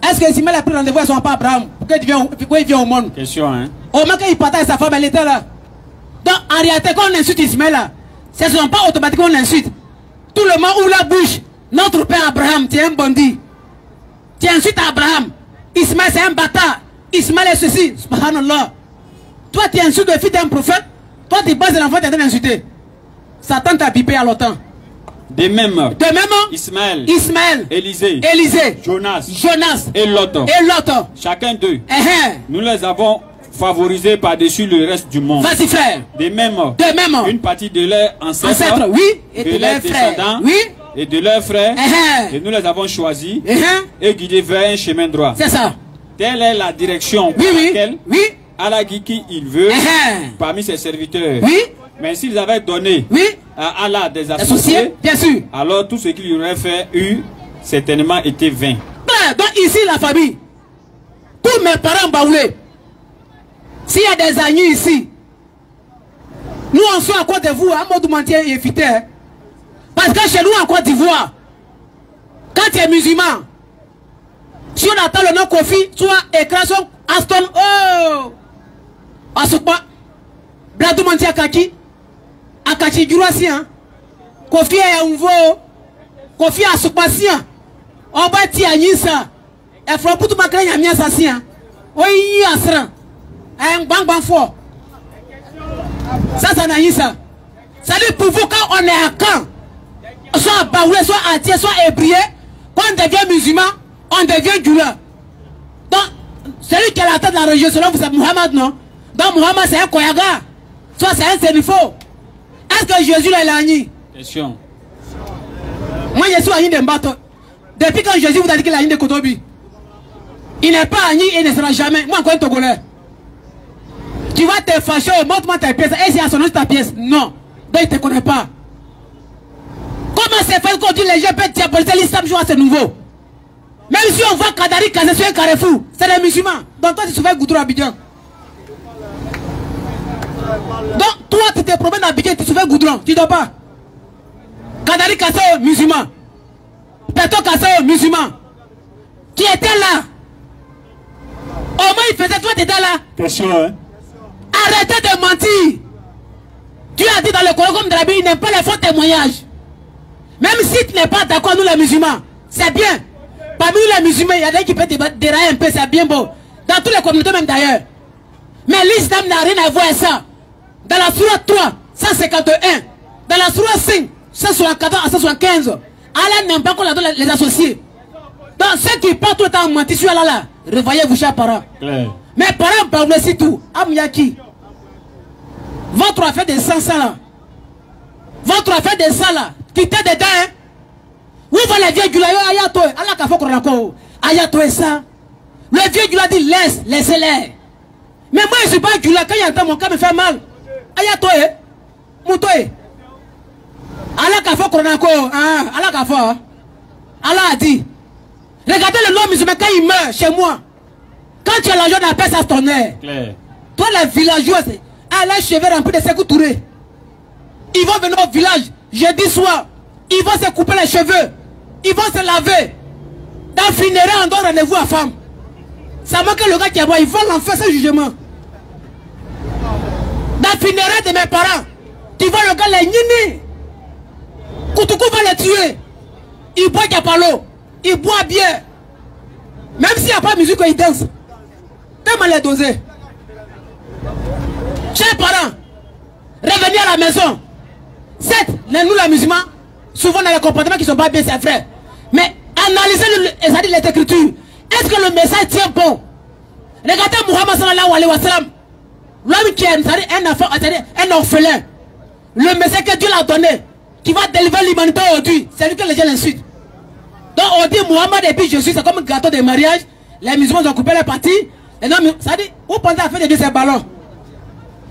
Est-ce que Ismaël a pris rendez-vous avec son père Abraham? Pourquoi il vient au monde? Question, hein? Au moment qu'il partage sa femme, elle était là. Donc, en réalité, quand on insulte Ismaël, ce ne sont pas automatiquement on insulte. Tout le monde ouvre la bouche. Notre père Abraham, tu es un bandit. Tu insultes Abraham. Ismaël, c'est un bâtard. Ismaël est ceci. Subhanallah. Toi, tu insultes le fils d'un prophète. Toi, tu bases l'enfant, tu es en train d'insulter. Satan t'a pipé à l'OTAN. De même, Ismaël, Élisée, Jonas et Lot. Chacun d'eux, nous les avons favorisés par-dessus le reste du monde. Vas-y, frère. De même, une partie de leurs ancêtres, et de leurs descendants, et de leurs frères, et nous les avons choisis et guidés vers un chemin droit. C'est ça. Telle est la direction par laquelle Allah guide qui il veut parmi ses serviteurs. Mais s'ils avaient donné à Allah des associés, bien sûr, alors tout ce qu'il aurait fait certainement été vain. Donc ici la famille, tous mes parents baoulés, s'il y a des amis ici, nous on soit à Côte d'Ivoire, à Moudoumantier et Fité. Parce que chez nous en Côte d'Ivoire, quand tu es musulman, si on attend le nom Kofi, soit écran son Aston, oh, Asukba, Bladoumantier Kaki, Akachi Jurasien, Kofi est un veau, Kofi Asukbasien, on va tirer Nissa, et faut pour tout ma crème à Sasien, oui, Asran, un bang bang fort. Ça n'a Nissa. Ça dit pour vous quand on est à camp, soit baoulé, soit atier, soit ébrié, quand on devient musulman, on devient Jura. Donc, celui qui est à la tête de la religion, selon vous, c'est Muhammad, non? Donc, Muhammad, c'est un Koyaga, soit c'est un Sénifo. Est-ce que Jésus là, il a agni? Question. Moi, je suis agni de Mbato. Depuis quand Jésus vous a dit qu'il a agni de Kotobi, il n'est pas agni et ne sera jamais. Moi, encore un Togolais. Tu vas te fâcher, montre-moi ta pièce. Et c'est à son nom ta pièce. Non. Donc, il ne te connaît pas. Comment c'est fait qu'on dit les gens peuvent diaboliser l'islam joue à ce nouveau? Même si on voit Kadari casser sur un carrefour, c'est des musulmans. Donc, toi, tu souffres Goudrou Abidjan. Donc, toi, tu te promènes à Abidjan, tu souffres Goudron, tu ne dois pas. Kadari Kassao, musulman. Peto Kassao, musulman. Tu étais là. Au moins, il faisait, toi, tu étais là. Question, hein? Arrêtez de mentir. Dieu a dit dans le Coran comme de la Bible, il n'aime pas les faux témoignages. Même si tu n'es pas d'accord, nous les musulmans, c'est bien. Parmi nous les musulmans, il y a des qui peuvent dérailler un peu, c'est bien beau. Dans toutes les communautés, même d'ailleurs. Mais l'islam n'a rien à voir avec ça. Dans la sourate 3, 151, dans la sourate 5, 174 à 175, Allah n'aime pas qu'on les associer. Donc ceux qui partent tout le temps en mentir sur Allah là, revoyez-vous chers parents. Mais parents, parlez si tout. Amyaki. Votre affaire de sang là. Votre affaire de sang là. Quittez dedans, hein. Où va les vieux du là? Ayato. Allah k'a fait qu'on encore. Ayato et ça. Le vieux du là dit laisse, laissez-les. Mais moi je ne suis pas du là. Quand il entend mon cas me fait mal. Ayato et. Mouto et. Allah k'a fait qu'on encore. Allah k'a fait. Allah a dit. Regardez le nom musulman quand il meurt chez moi. Quand tu as l'argent, on appelle ça ton air. Toi, les villageois, à les cheveux remplis de Sékou Touré. Ils vont venir au village, jeudi soir. Ils vont se couper les cheveux. Ils vont se laver. Dans le funéraire, on donne rendez-vous à femme. Ça manque le gars qui est bon, il va l'en faire ce jugement. Dans le funéraire de mes parents, tu vois le gars, les nini. Koutoukou va les tuer. Il boit Kapalo. Il boit bien. Même s'il n'y a pas de musique, il danse. Comment les doser? Chers parents, revenez à la maison. Certes, nous les musulmans, souvent dans les comportements qui ne sont pas bien, c'est vrai. Mais analysez les écritures. Est-ce que le message tient bon? Regardez Muhammad sallallahu alayhi wa sallam. L'homme qui est un orphelin. Le message que Dieu l'a donné, qui va délivrer l'humanité aujourd'hui, c'est lui que les gens l'insultent. Donc on dit Muhammad et puis Jésus, c'est comme un gâteau de mariage. Les musulmans ont coupé les parties. Et non, ça dit, vous pensez à faire de Dieu ces ballons?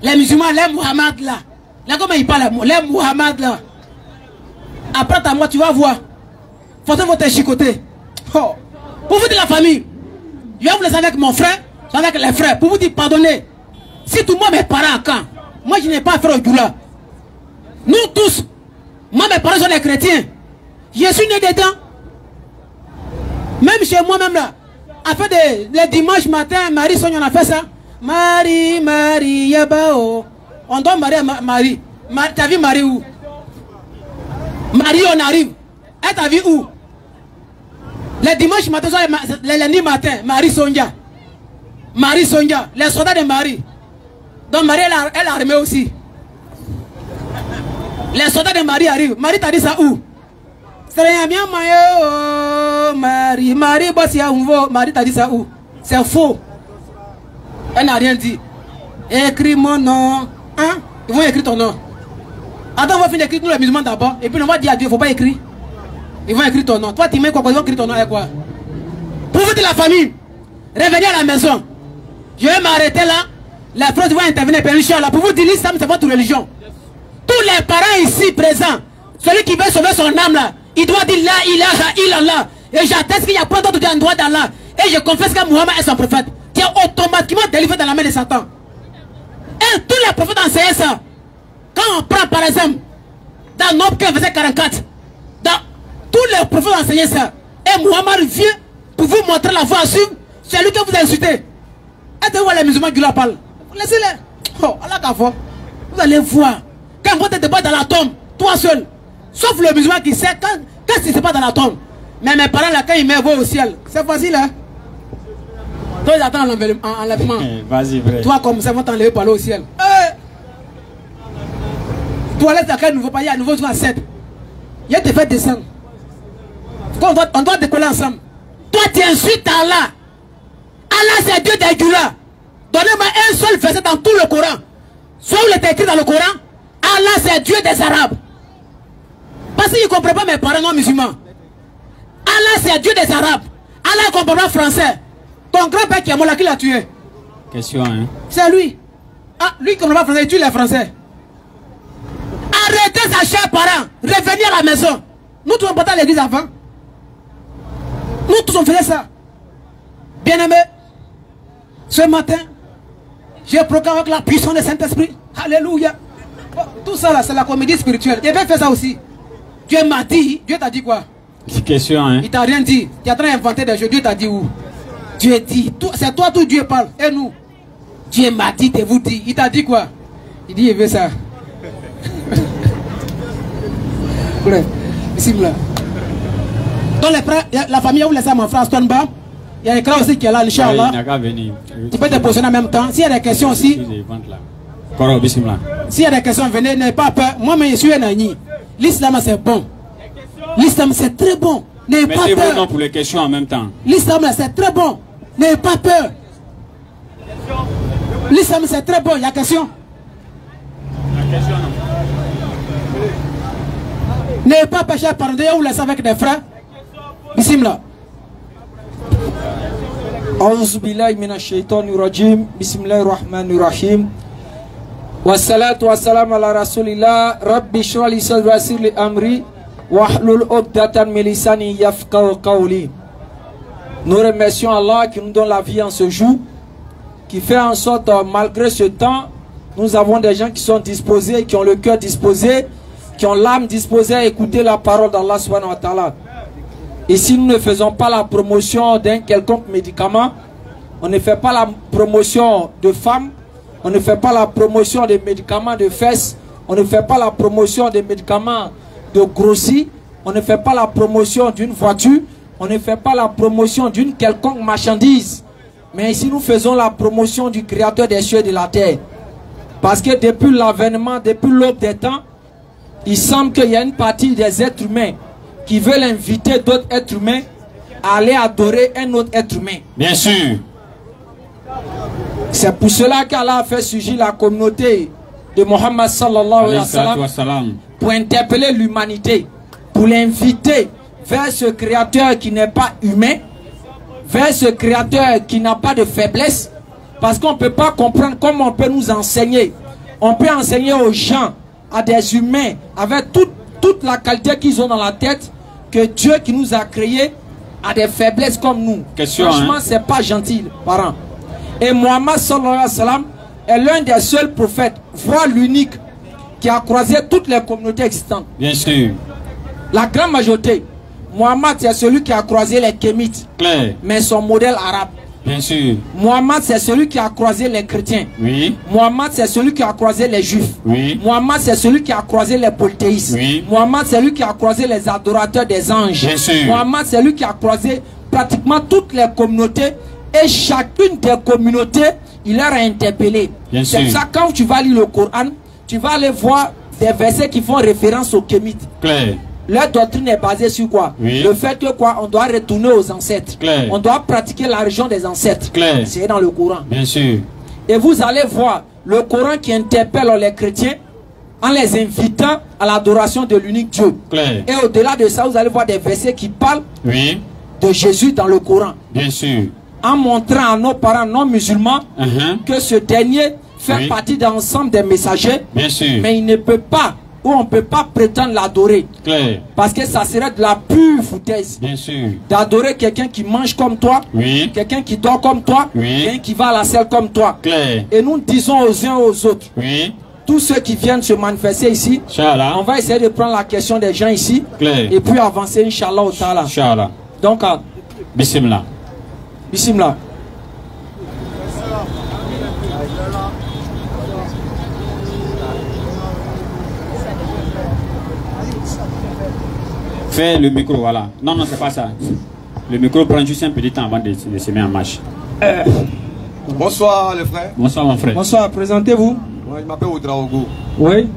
Les musulmans, les Muhammad là. Là, comment ils parlent? Les Muhammad là. Après ta mort, tu vas voir. Faut te chicoter. Oh. Pour vous dire la famille, je vais vous laisser avec mon frère, avec les frères, pour vous dire pardonnez. Si tout le monde est parent à quand, moi je n'ai pas à faire au Djoula. Nous tous, Moi, mes parents sont des chrétiens. Je suis né dedans. Même chez moi-même là. Après les dimanches matin, Marie Sonia, on a fait ça. Marie, Marie, Yabao. On doit marier Marie. T'as vu Marie où? Marie, on arrive. Elle t'a vu où? Les dimanches matin, les lundis matin, Marie Sonia. Marie Sonia, les soldats de Marie. Donc Marie, elle a armé aussi. Les soldats de Marie arrivent. Marie t'a dit ça où? C'est bien Marie. Marie, Marie t'a dit ça où? C'est faux. Elle n'a rien dit. Écris mon nom. Hein? Ils vont écrire ton nom. Attends, on va finir d'écrire nous les musulmans d'abord. Et puis on va dire à Dieu, il ne faut pas écrire. Ils vont écrire ton nom. Toi, tu mets quoi? Ils vont écrire ton nom avec quoi? Pour vous dire la famille, revenez à la maison. Je vais m'arrêter là. La France va intervenir. Pour vous dire, l'islam, c'est votre religion. Tous les parents ici présents, celui qui veut sauver son âme là, il doit dire la ilaha illallah. Et j'atteste qu'il n'y a pas d'autre endroit d'Allah. Et je confesse que Muhammad est son prophète. Qui est automatiquement délivré dans la main de Satan. Et tous les prophètes enseignaient ça. Quand on prend par exemple, dans Nob 15, verset 44, tous les prophètes enseignaient ça. Et Muhammad vient pour vous montrer la voie à suivre. C'est lui que vous insultez. Et vous voyez les musulmans qui leur parlent. Laissez-les. Oh, Allah ta foi. Vous allez voir. Quand vous êtes débat dans la tombe, toi seul. Sauf le musulman qui sait quand c'est pas dans la tombe. Mais mes parents là, quand ils me voient au ciel, c'est facile hein. Toi ils attendent l'enlèvement. Vas-y, vrai. Toi comme ça, vont t'enlever par là au ciel. Toilette à quel nouveau pays, à nouveau à 7. Il y a des fêtes descendre. On doit décoller ensemble. Toi tu insultes Allah. Allah c'est Dieu d'Aïdula. Donnez-moi un seul verset dans tout le Coran. Soit où il est écrit dans le Coran, Allah c'est Dieu des Arabes. Parce qu'ils ne comprennent pas mes parents non musulmans. Allah c'est Dieu des Arabes. Allah ne comprend pas français. Ton grand-père qui est mort là, qui l'a tué? Question hein. C'est lui. Ah, lui qui ne comprend pas français, il tue les Français. Arrêtez sa chère parents. Revenez à la maison. Nous tous on partait à l'église avant. Nous tous on faisait ça. Bien-aimé, ce matin, j'ai proclamé avec la puissance du Saint-Esprit. Alléluia. Tout ça là, c'est la comédie spirituelle. Il avait fait ça aussi. Dieu m'a dit, Dieu t'a dit quoi? Question hein. Il t'a rien dit. Tu es en train d'inventer des choses. Dieu t'a dit où? Dieu dit, c'est toi tout Dieu parle. Et nous? Dieu m'a dit de vous dire. Il t'a dit quoi? Il dit il veut ça. Ici là. Dans les frères, la famille où les âmes en France tournent bas. Il y a un écran aussi qui est là, Inch'Allah. Tu peux te positionner en même temps. S'il y a des questions aussi. S'il y a des questions, venez, n'ayez pas peur. Moi-même, je suis un ami. L'islam, c'est bon. L'islam, c'est très bon. N'ayez pas peur. Mettez vos noms pour les questions en même temps. L'islam, c'est très bon. N'ayez pas peur. L'islam, c'est très bon. Il y a question. N'ayez pas peur, cher parents. D'ailleurs, vous laissez avec des frères. Bismillah. أعوذ بالله من الشيطان الرجيم بسم الله الرحمن الرحيم والصلاة والسلام على رسول الله ربي اشرح لي صدري ويسر لي أمري واحلل عقدة من لساني يفقهوا قولي. Nous remercions Allah qui nous donne la vie en ce jour, qui fait en sorte malgré ce temps, nous avons des gens qui sont disposés, qui ont le cœur disposé, qui ont l'âme disposée à écouter la parole d'Allah subhanahu wa ta'ala. Et si nous ne faisons pas la promotion d'un quelconque médicament, on ne fait pas la promotion de femmes, on ne fait pas la promotion des médicaments de fesses, on ne fait pas la promotion des médicaments de grossis, on ne fait pas la promotion d'une voiture, on ne fait pas la promotion d'une quelconque marchandise. Mais ici nous faisons la promotion du Créateur des cieux et de la terre. Parce que depuis l'avènement, depuis l'aube des temps, il semble qu'il y a une partie des êtres humains qui veulent inviter d'autres êtres humains à aller adorer un autre être humain. Bien sûr. C'est pour cela qu'Allah a fait surgir la communauté de Mohammed sallallahu alayhi wa sallam pour interpeller l'humanité, pour l'inviter vers ce créateur qui n'est pas humain, vers ce créateur qui n'a pas de faiblesse, parce qu'on ne peut pas comprendre comment on peut nous enseigner. On peut enseigner aux gens, à des humains, avec toute la qualité qu'ils ont dans la tête, que Dieu qui nous a créés a des faiblesses comme nous. Question, franchement, c'est pas gentil, parents. Et Mohammed sallallahu alayhi wa sallam est l'un des seuls prophètes, voire l'unique, qui a croisé toutes les communautés existantes. Bien sûr. La grande majorité. Mohammed, c'est celui qui a croisé les Kémites. Claire. Mais son modèle arabe. Bien sûr. Mohammed, c'est celui qui a croisé les chrétiens. Oui. Mohammed, c'est celui qui a croisé les juifs. Oui. Mohammed, c'est celui qui a croisé les polythéistes. Oui. Mohammed, c'est celui qui a croisé les adorateurs des anges. Bien sûr. Mohammed, c'est celui qui a croisé pratiquement toutes les communautés. Et chacune des communautés, il leur a interpellé. C'est pour ça quand tu vas lire le Coran, tu vas aller voir des versets qui font référence aux Kémites. Claire. Leur doctrine est basée sur quoi? Oui. Le fait que quoi? On doit retourner aux ancêtres. Claire. On doit pratiquer la religion des ancêtres. Claire. C'est dans le Coran. Bien sûr. Et vous allez voir le Coran qui interpelle les chrétiens en les invitant à l'adoration de l'unique Dieu. Claire. Et au-delà de ça, vous allez voir des versets qui parlent de Jésus dans le Coran. Bien sûr. En montrant à nos parents non musulmans que ce dernier fait partie d'un ensemble des messagers. Bien sûr. Mais il ne peut pas, ou on ne peut pas prétendre l'adorer. Parce que ça serait de la pure foutaise. Bien sûr. D'adorer quelqu'un qui mange comme toi, quelqu'un qui dort comme toi, quelqu'un qui va à la selle comme toi. Et nous disons aux uns aux autres, tous ceux qui viennent se manifester ici, on va essayer de prendre la question des gens ici et puis avancer, Inch'Allah au Ta'ala. Inch'Allah. Donc, Bismillah. Bismillah. Fais le micro, voilà. Non, non, c'est pas ça. Le micro prend juste un petit temps avant de se mettre en marche. Bonsoir les frères. Bonsoir mon frère. Bonsoir, présentez-vous. Moi, je m'appelle Oudraogo. Oui.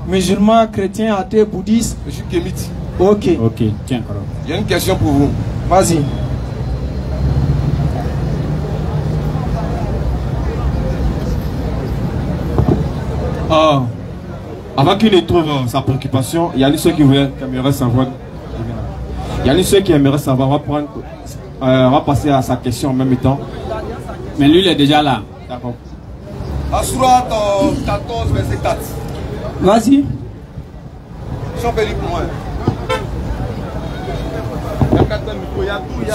Musulman, chrétien, athée, bouddhiste. Je suis kémite. Ok. Ok, tiens, alors. J'ai une question pour vous. Vas-y. Avant qu'il ne trouve sa préoccupation, il y a ceux qui aimeraient savoir. Il y a ceux qui aimeraient savoir. On va passer à sa question en même temps. Mais lui, il est déjà là. D'accord. À Surat 14, verset 4. Vas-y. Si on peut lire pour moi.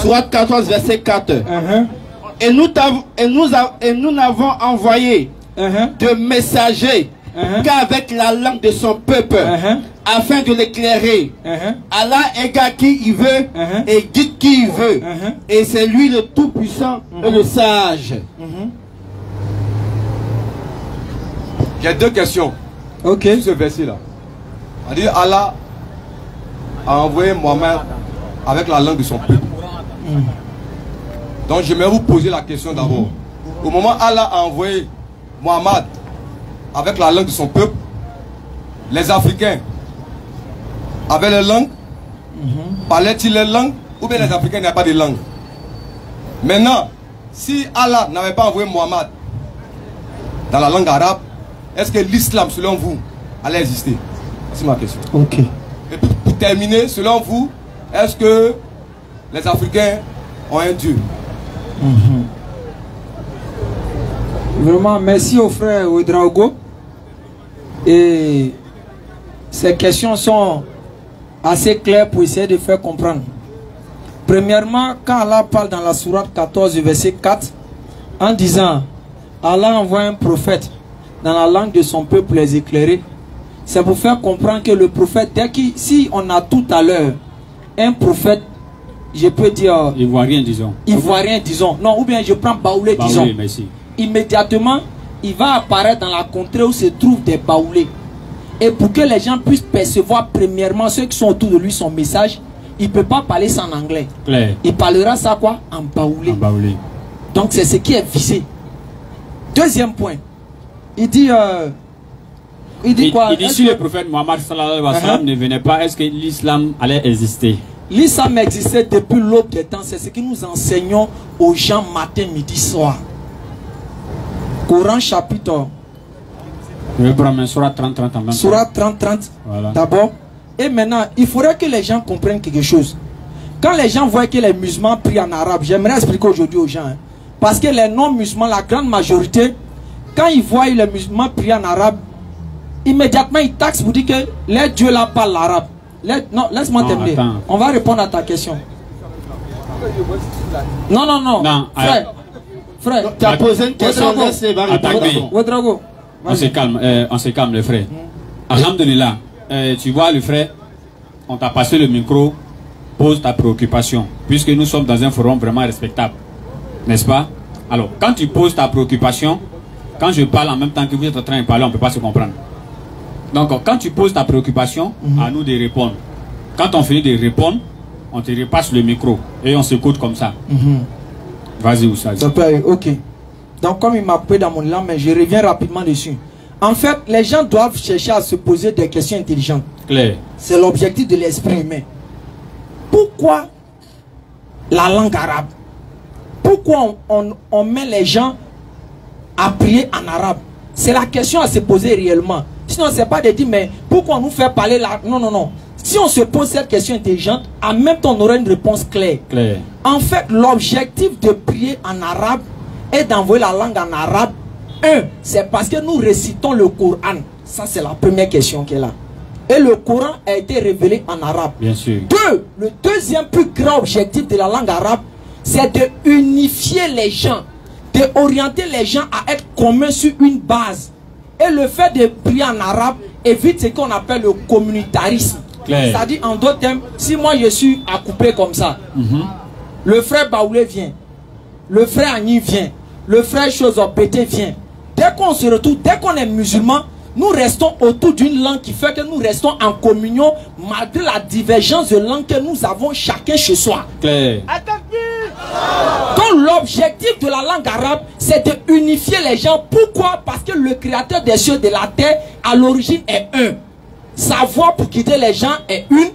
Surat 14, verset 4. Et nous n'avons envoyé de messagers qu'avec la langue de son peuple, afin de l'éclairer. Allah égale qui il veut et guide qui il veut. Et c'est lui le tout-puissant et le sage. J'ai deux questions. Ok. Sur ce verset-là. Allah a envoyé Mohammed avec la langue de son peuple. Donc j'aimerais vous poser la question d'abord. Au moment où Allah a envoyé Mohammed avec la langue de son peuple, les Africains avaient les langues, parlaient-ils les langues, ou bien les Africains n'avaient pas de langue. Maintenant, si Allah n'avait pas envoyé Mohammed dans la langue arabe, est-ce que l'islam, selon vous, allait exister? C'est ma question. Ok. Et pour terminer, selon vous, est-ce que les Africains ont un Dieu? Vraiment, merci au frère Ouedraogo. Et ces questions sont assez claires pour essayer de faire comprendre. Premièrement, quand Allah parle dans la sourate 14, verset 4, en disant Allah envoie un prophète dans la langue de son peuple les éclairer, c'est pour faire comprendre que le prophète, si on a tout à l'heure un prophète, je peux dire ivoirien, disons. Ivoirien, disons. Non, ou bien je prends Baoulé, disons. Merci. Immédiatement, il va apparaître dans la contrée où se trouvent des Baoulés. Et pour que les gens puissent percevoir premièrement ceux qui sont autour de lui son message, il ne peut pas parler ça en anglais. Claire. Il parlera ça quoi? En Baoulé. Donc c'est ce qui est visé. Deuxième point. Il dit quoi? Il dit si le prophète Mohammed sallallahu alayhi wa sallam ne venait pas, est-ce que l'islam allait exister? L'islam existait depuis l'aube des temps. C'est ce que nous enseignons aux gens matin, midi, soir. Coran chapitre. Je vais prendre Surah 30-30 en même temps. Surah 30-30 voilà. D'abord. Et maintenant, il faudrait que les gens comprennent quelque chose. Quand les gens voient que les musulmans prient en arabe, j'aimerais expliquer aujourd'hui aux gens. Parce que les non-musulmans, la grande majorité, quand ils voient les musulmans prier en arabe, immédiatement ils taxent pour dire que les dieux là parlent l'arabe. Non, laisse-moi terminer. Attends. On va répondre à ta question. Non. Frère, tu as posé une question. On se calme, les frères. Alhamdulillah. Tu vois le frère, on t'a passé le micro, pose ta préoccupation, puisque nous sommes dans un forum vraiment respectable, n'est-ce pas? Alors, quand tu poses ta préoccupation, quand je parle en même temps que vous êtes en train de parler, on ne peut pas se comprendre. Donc, quand tu poses ta préoccupation, à nous de répondre. Quand on finit de répondre, on te repasse le micro et on s'écoute comme ça. Vas-y, Oussadi. Ok. Donc, comme il m'a coupé dans mon langue, mais je reviens rapidement dessus. En fait, les gens doivent chercher à se poser des questions intelligentes. Claire. C'est l'objectif de l'esprit humain. Pourquoi la langue arabe? Pourquoi on met les gens à prier en arabe? C'est la question à se poser réellement. Sinon, c'est pas de dire, mais pourquoi on nous fait parler là? Non, non, non. Si on se pose cette question intelligente, en même temps, on aura une réponse claire. En fait, l'objectif de prier en arabe est d'envoyer la langue en arabe. C'est parce que nous récitons le Coran. Ça, c'est la première question qui est là. Et le Coran a été révélé en arabe. Bien sûr. Le deuxième plus grand objectif de la langue arabe, c'est de unifier les gens, de orienter les gens à être communs sur une base. Et le fait de prier en arabe évite ce qu'on appelle le communautarisme. C'est-à-dire, en d'autres termes, si moi je suis à couper comme ça, le frère Baoulé vient, le frère Agni vient, le frère Chosopété vient. Dès qu'on se retrouve, dès qu'on est musulman, nous restons autour d'une langue qui fait que nous restons en communion malgré la divergence de langue que nous avons chacun chez soi. Donc l'objectif de la langue arabe, c'est de unifier les gens. Pourquoi? Parce que le créateur des cieux et de la terre, à l'origine, est un. Sa voie pour quitter les gens est une,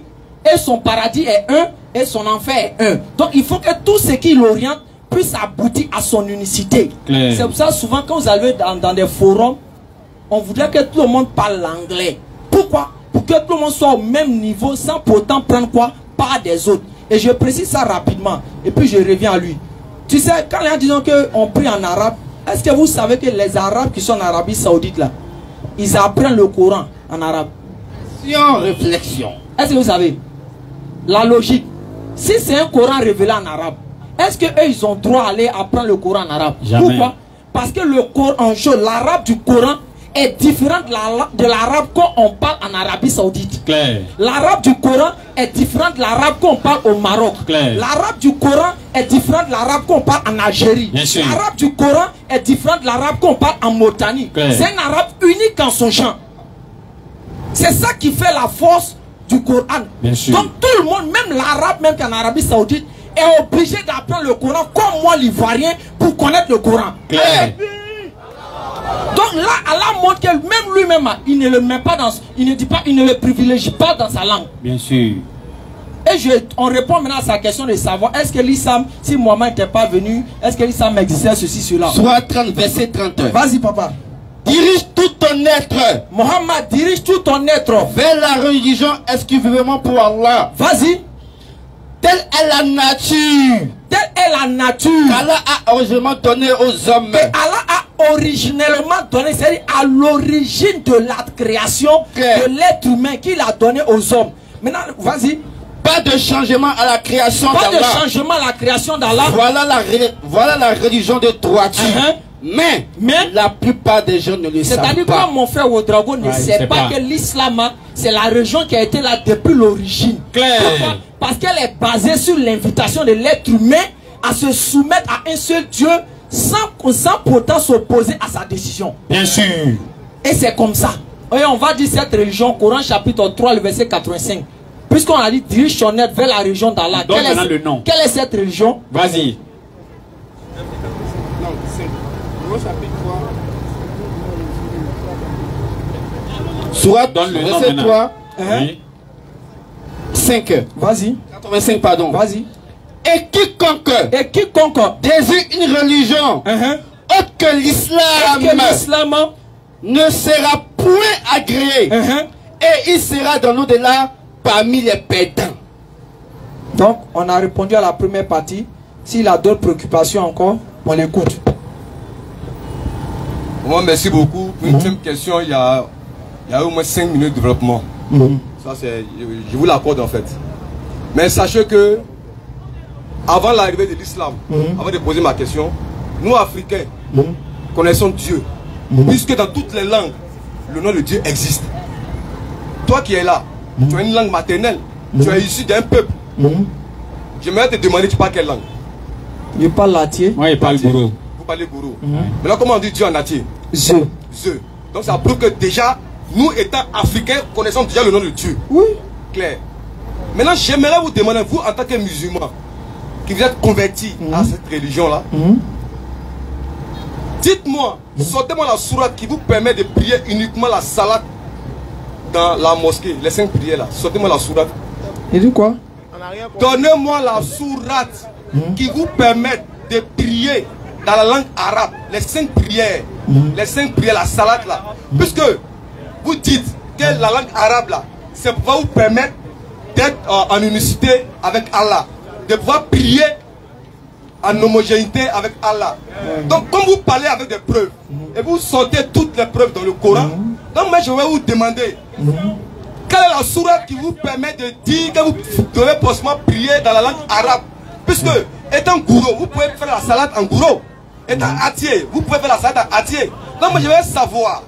et son paradis est un, et son enfer est un. Donc il faut que tout ce qui l'oriente puisse aboutir à son unicité. C'est pour ça souvent quand vous allez dans des forums, on voudrait que tout le monde parle l'anglais. Pourquoi? Pour que tout le monde soit au même niveau sans pourtant prendre quoi? Part des autres. Et je précise ça rapidement. Et puis je reviens à lui. Tu sais, quand les gens disent qu'on prie en arabe, est-ce que vous savez que les Arabes qui sont en Arabie Saoudite là, ils apprennent le Coran en arabe? Réflexion. Est-ce que vous savez? La logique. Si c'est un Coran révélé en arabe, est-ce qu'eux ils ont droit d'aller apprendre le Coran en arabe? Jamais. Pourquoi? Parce que le Coran, l'arabe du Coran est différent de l'arabe qu'on parle en Arabie Saoudite. L'arabe du Coran est différent de l'arabe qu'on parle au Maroc. L'arabe du Coran est différent de l'arabe qu'on parle en Algérie. L'arabe du Coran est différent de l'arabe qu'on parle en Mauritanie. C'est un arabe unique en son genre. C'est ça qui fait la force du Coran. Donc tout le monde, même l'arabe, même qu'en Arabie Saoudite, est obligé d'apprendre le Coran comme moi l'Ivoirien pour connaître le Coran. Donc là, Allah montre que même lui-même, il ne le met pas dans, il ne dit pas, il ne le privilégie pas dans sa langue. Bien sûr. Et on répond maintenant à sa question de savoir, est-ce que l'islam, si Mohammed n'était pas venu, est-ce que l'islam existait, ceci, cela? Soit 30, verset 30. Vas-y, papa. Dirige tout ton être. Mohammed, dirige tout ton être vers la religion exclusivement pour Allah. Vas-y. Telle est la nature. Telle est la nature qu'Allah a originellement donné aux hommes. Que Allah a originellement donné, c'est-à-dire à l'origine de la création de l'être humain qu'il a donné aux hommes. Maintenant, vas-y. Pas de changement à la création d'Allah. Pas de changement à la création d'Allah. Voilà la religion de droiture. Mais la plupart des gens ne le savent pas. C'est-à-dire que mon frère Ouedraogo ne sait pas que l'islam, c'est la religion qui a été là depuis l'origine. Pourquoi? Parce qu'elle est basée sur l'invitation de l'être humain à se soumettre à un seul Dieu sans pourtant s'opposer à sa décision. Bien sûr. Et c'est comme ça. Et on va dire cette religion, Coran chapitre 3, le verset 85. Puisqu'on a dit dirige ton être vers la religion d'Allah. Quelle est cette religion? Vas-y. Soit dans le verset 3, 5. Vas-y. 85, pardon. Vas-y. Et quiconque désire une religion autre que l'islam ne sera point agréé et il sera dans l'au-delà parmi les perdants. Donc, on a répondu à la première partie. S'il a d'autres préoccupations encore, on l'écoute. Moi, merci beaucoup. Une deuxième question, il y a au moins 5 minutes de développement. Ça, je vous l'accorde en fait. Mais sachez que, avant l'arrivée de l'islam, avant de poser ma question, nous Africains, connaissons Dieu. Puisque dans toutes les langues, le nom de Dieu existe. toi qui es là, tu as une langue maternelle, tu es issu d'un peuple. J'aimerais te demander, tu parles quelle langue? Je parle l'atier. Moi, je parle gourou. Vous parlez gourou. Maintenant, comment on dit Dieu en atier? Je. Donc ça prouve que déjà, nous étant africains, connaissons déjà le nom de Dieu. Oui. Clair. Maintenant, j'aimerais vous demander, vous en tant que musulman, qui vous êtes converti à cette religion-là, dites-moi, sortez-moi la sourate qui vous permet de prier uniquement la salade dans la mosquée, les 5 prières là. Sortez-moi la sourate. Il dit quoi? Donnez-moi la sourate qui vous permet de prier dans la langue arabe, les 5 prières, la salade là. Puisque vous dites que la langue arabe là, ça va vous permettre d'être en unicité avec Allah, de pouvoir prier en homogénéité avec Allah. Donc comme vous parlez avec des preuves, et vous sortez toutes les preuves dans le Coran, donc moi je vais vous demander, quelle est la sourate qui vous permet de dire que vous devez possiblement prier dans la langue arabe? Puisque étant gourou, vous pouvez faire la salade en gourou. Étant atier, vous pouvez faire la salade en atier. Donc moi je vais savoir,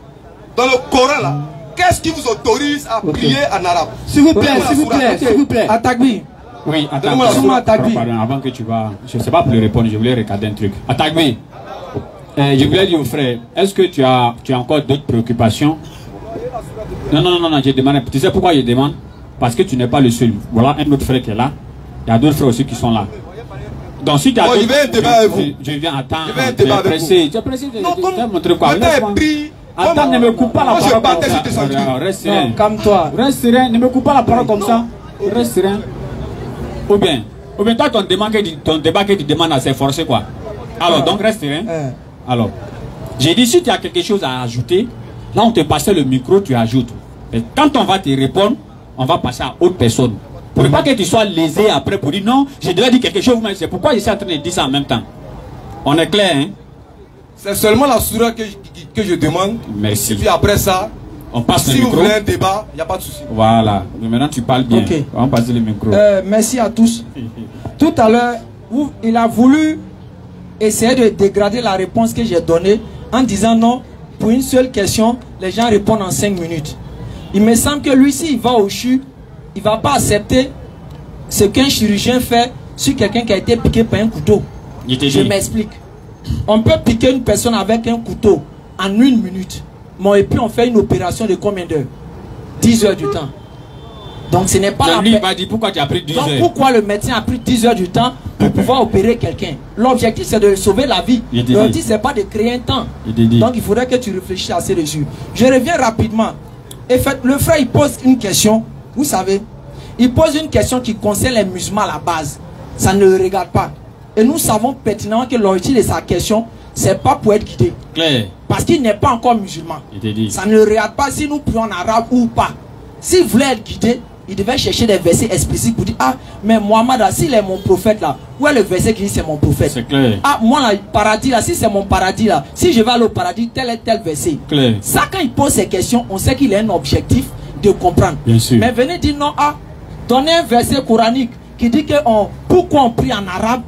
dans le Coran là, qu'est-ce qui vous autorise à prier en arabe? S'il vous plaît, s'il vous plaît, s'il vous plaît. Atagbi. Oui, attends, pardon, avant que tu vas, je ne sais pas pour le répondre, je voulais regarder un truc. Atagbi, je voulais dire au frère, est-ce que tu as encore d'autres préoccupations? Non, je demande. Tu sais pourquoi je demande? Parce que tu n'es pas le seul. Voilà un autre frère qui est là. Il y a d'autres frères aussi qui sont là. Donc si tu as je vais un débat avec vous. Je viens attendre. Je vais un débat avec vous. Tu es pressé de montrer quoi? Attends, ne me coupe pas la parole comme ça. Reste serein. Calme-toi. Reste serein, ne me coupe pas la parole comme ça. Reste serein. Ou bien toi, ton débat que tu demandes à s'efforcer quoi. Alors, donc reste serein. Alors, j'ai dit, si tu as quelque chose à ajouter, là on te passe le micro, tu ajoutes. Et quand on va te répondre, on va passer à autre personne. Pour ne pas que tu sois lésé après pour dire non, j'ai déjà dit quelque chose, mais c'est pourquoi je suis en train de dire ça en même temps. On est clair, hein? C'est seulement la sourate que je demande. Merci. Et puis après ça, on passe si le vous micro. voulez un débat, il n'y a pas de souci. Voilà. Mais maintenant tu parles bien. Ok. On va passer le micro. Merci à tous. Tout à l'heure, il a voulu essayer de dégrader la réponse que j'ai donnée en disant non, pour une seule question, les gens répondent en 5 minutes. Il me semble que lui, s'il va au CHU, il ne va pas accepter ce qu'un chirurgien fait sur quelqu'un qui a été piqué par un couteau. Je m'explique. On peut piquer une personne avec un couteau en 1 minute. Et puis on fait une opération de combien d'heures? 10 heures du temps. Donc ce n'est pas la peine. Il m'a dit pourquoi tu as pris 10 heures. Pourquoi le médecin a pris 10 heures du temps pour pouvoir opérer quelqu'un? L'objectif c'est de sauver la vie. L'objectif c'est pas de créer un temps. Donc il faudrait que tu réfléchisses à ces dessus. Je reviens rapidement. Et fait, le frère il pose une question. Vous savez, il pose une question qui concerne les musulmans à la base. Ça ne le regarde pas. Et nous savons pertinemment que l'origine de sa question, c'est pas pour être guidé. Claire. Parce qu'il n'est pas encore musulman. Ça ne le regarde pas si nous prions en arabe ou pas. S'il voulait être guidé, il devait chercher des versets explicites pour dire, ah, mais Mohamed, s'il est mon prophète là, où est le verset qui dit c'est mon prophète? C'est clair. Ah, moi là, paradis là, si c'est mon paradis là, si je vais aller au paradis, tel et tel verset. Clair. Ça, quand il pose ces questions, on sait qu'il a un objectif de comprendre. Bien sûr. Mais venez dire non, ah, donnez un verset coranique qui dit que pourquoi on prie en arabe.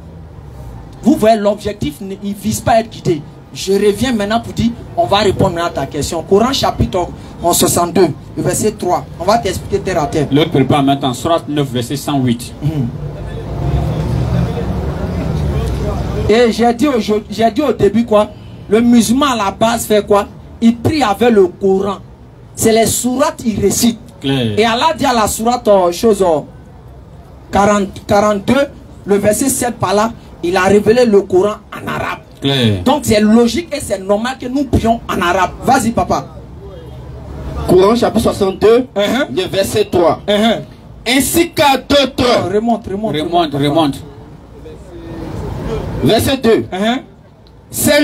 Vous voyez, l'objectif, il ne vise pas à être guidé. Je reviens maintenant pour dire, on va répondre maintenant à ta question. Coran chapitre 62, verset 3. On va t'expliquer terre à terre. L'autre prépare maintenant, Sourate 9, verset 108. Et j'ai dit au début quoi? Le musulman à la base fait quoi? Il prie avec le Coran. C'est les sourates il récite. Claire. Et Allah dit à la sourate 42, le verset 7 par là, il a révélé le Coran en arabe. Claire. Donc c'est logique et c'est normal que nous prions en arabe. Vas-y papa. Coran chapitre 62, le verset 3. Ainsi qu'à d'autres. Remonte. Verset 2. C'est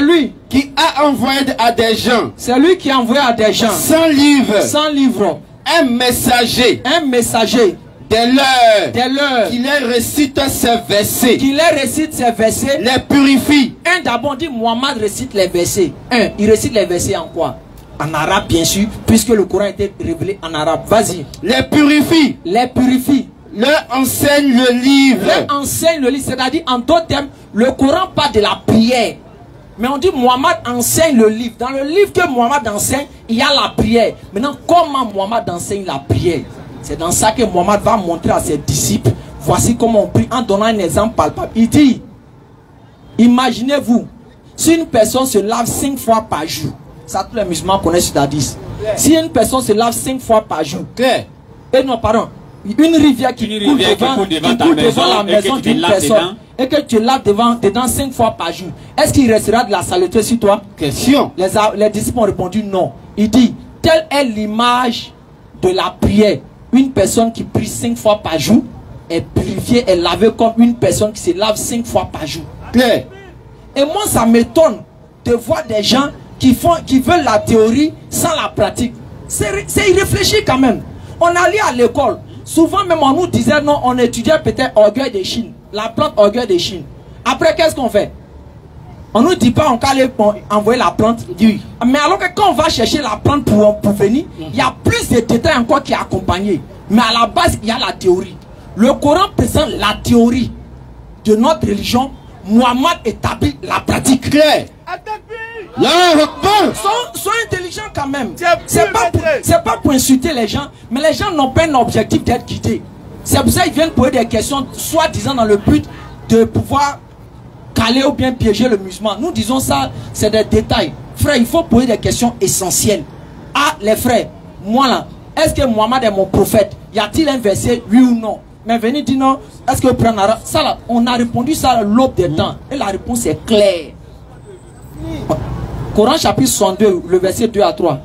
lui qui a envoyé à des gens. C'est lui qui a envoyé à des gens. 100 livres. 100 livres. Un messager. Dès l'heure qu'il les récite ces versets. Les purifie. D'abord dit Mohammed récite les versets. Il récite les versets en quoi? En arabe bien sûr, puisque le Coran a été révélé en arabe. Vas-y. Les purifie. Leur enseigne le livre. C'est-à-dire en d'autres termes, le Coran parle de la prière. Mais on dit Mohammed enseigne le livre. Dans le livre que Mohammed enseigne, il y a la prière. Maintenant, comment Mohammed enseigne la prière? C'est dans ça que Mohammed va montrer à ses disciples, voici comment on prie, en donnant un exemple palpable. Il dit, imaginez-vous, si une personne se lave 5 fois par jour, ça tous les musulmans connaissent sur Hadith. Si une personne se lave 5 fois par jour, et non, pardon, une rivière qui coule devant la maison d'une personne, et que tu laves dedans 5 fois par jour, est-ce qu'il restera de la saleté sur toi? Question. Les disciples ont répondu non. Il dit, telle est l'image de la prière. Une personne qui prie 5 fois par jour est purifiée, est lavée comme une personne qui se lave 5 fois par jour. Claire. Et moi, ça m'étonne de voir des gens qui veulent la théorie sans la pratique. C'est irréfléchi quand même. On allait à l'école. Souvent même on nous disait non, on étudiait peut-être orgueil de Chine. La plante orgueil de Chine. Après, qu'est-ce qu'on fait? On nous dit pas on peut aller envoyer la plante. Oui. Mais alors que quand on va chercher la plante pour venir, il y a plus de détails encore qui est accompagné. Mais à la base, il y a la théorie. Le Coran présente la théorie de notre religion. Mohammed établit la pratique. Claire. Sois intelligent quand même. C'est pas pour insulter les gens, mais les gens n'ont pas un objectif d'être guidés. C'est pour ça qu'ils viennent poser des questions, soi-disant dans le but de pouvoir caler ou bien piéger le musulman. Nous disons ça, c'est des détails. Frère, il faut poser des questions essentielles. Ah, les frères, moi là, est-ce que Mohammed est mon prophète? Y a-t-il un verset, oui ou non? Mais venez dire non, est-ce que vous prenez ça là? On a répondu ça à l'aube des temps. Et la réponse est claire. Coran chapitre 62, le verset 2 à 3.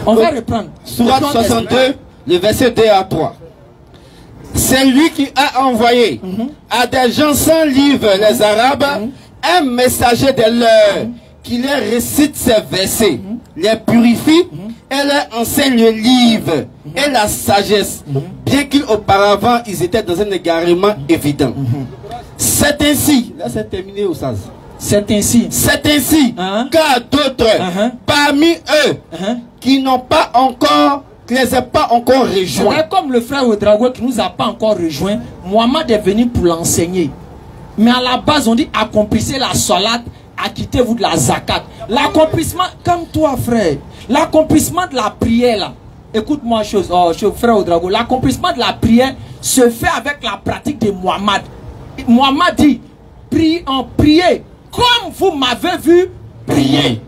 On va reprendre. Sourate 62, le verset 2 à 3. C'est lui qui a envoyé à des gens sans livre, les Arabes, un messager de leur qui leur récite ces versets, les purifie et leur enseigne le livre et la sagesse, bien qu'auparavant ils étaient dans un égarement évident. C'est ainsi, là c'est terminé au sens. C'est ainsi. C'est ainsi car d'autres parmi eux qui n'ont pas encore, qui ne les ont pas encore rejoints. C'est comme le frère Ouedraogo qui ne nous a pas encore rejoint. Mohammed est venu pour l'enseigner. Mais à la base, on dit accomplissez la salat, acquittez-vous de la zakat. L'accomplissement, comme toi frère, l'accomplissement de la prière là. Écoute-moi chose, frère Ouedraogo, l'accomplissement de la prière se fait avec la pratique de Mohammed. Mohammed dit, priez comme vous m'avez vu prier.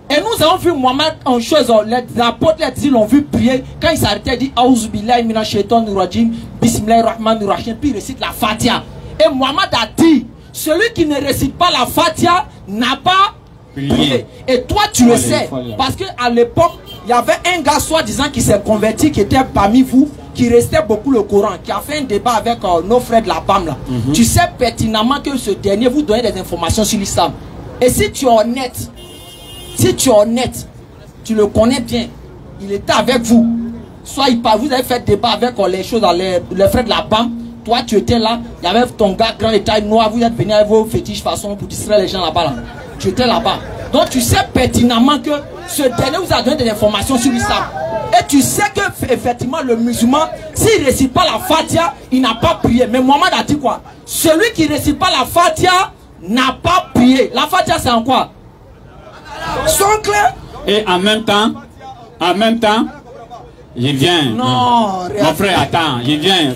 Et nous avons vu Mohammed en chose, les apôtres, les disciples l'ont vu prier. Quand il s'arrêtait, il dit Aouzu billahi minash shaitanir rajim, bismillahir rahmanir rahim, puis il récite la Fatiha. Et Mohammed a dit, celui qui ne récite pas la Fatiha n'a pas prié. Et toi tu le sais, parce qu'à l'époque, il y avait un gars soi-disant qui s'est converti, qui était parmi vous, qui restait beaucoup le Coran, qui a fait un débat avec nos frères de la PAM là. Tu sais pertinemment que ce dernier vous donne des informations sur l'islam. Et si tu es honnête, tu le connais bien, il était avec vous. Soit vous avez fait débat avec les choses, les frères de la PAM. Toi tu étais là, il y avait ton gars grand et taille noire, vous êtes venu avec vos fétiches façon pour distraire les gens là-bas là. Tu étais là-bas. Donc tu sais pertinemment que ce dernier vous a donné des informations sur l'islam. Et tu sais que effectivement le musulman, s'il ne récite pas la Fatiha, il n'a pas prié. Mais Mohammed a dit quoi? Celui qui ne récite pas la Fatiha n'a pas prié. La Fatiha c'est en quoi? Sont clairs? Et en même temps, je viens. Non, mon frère, attends, je viens.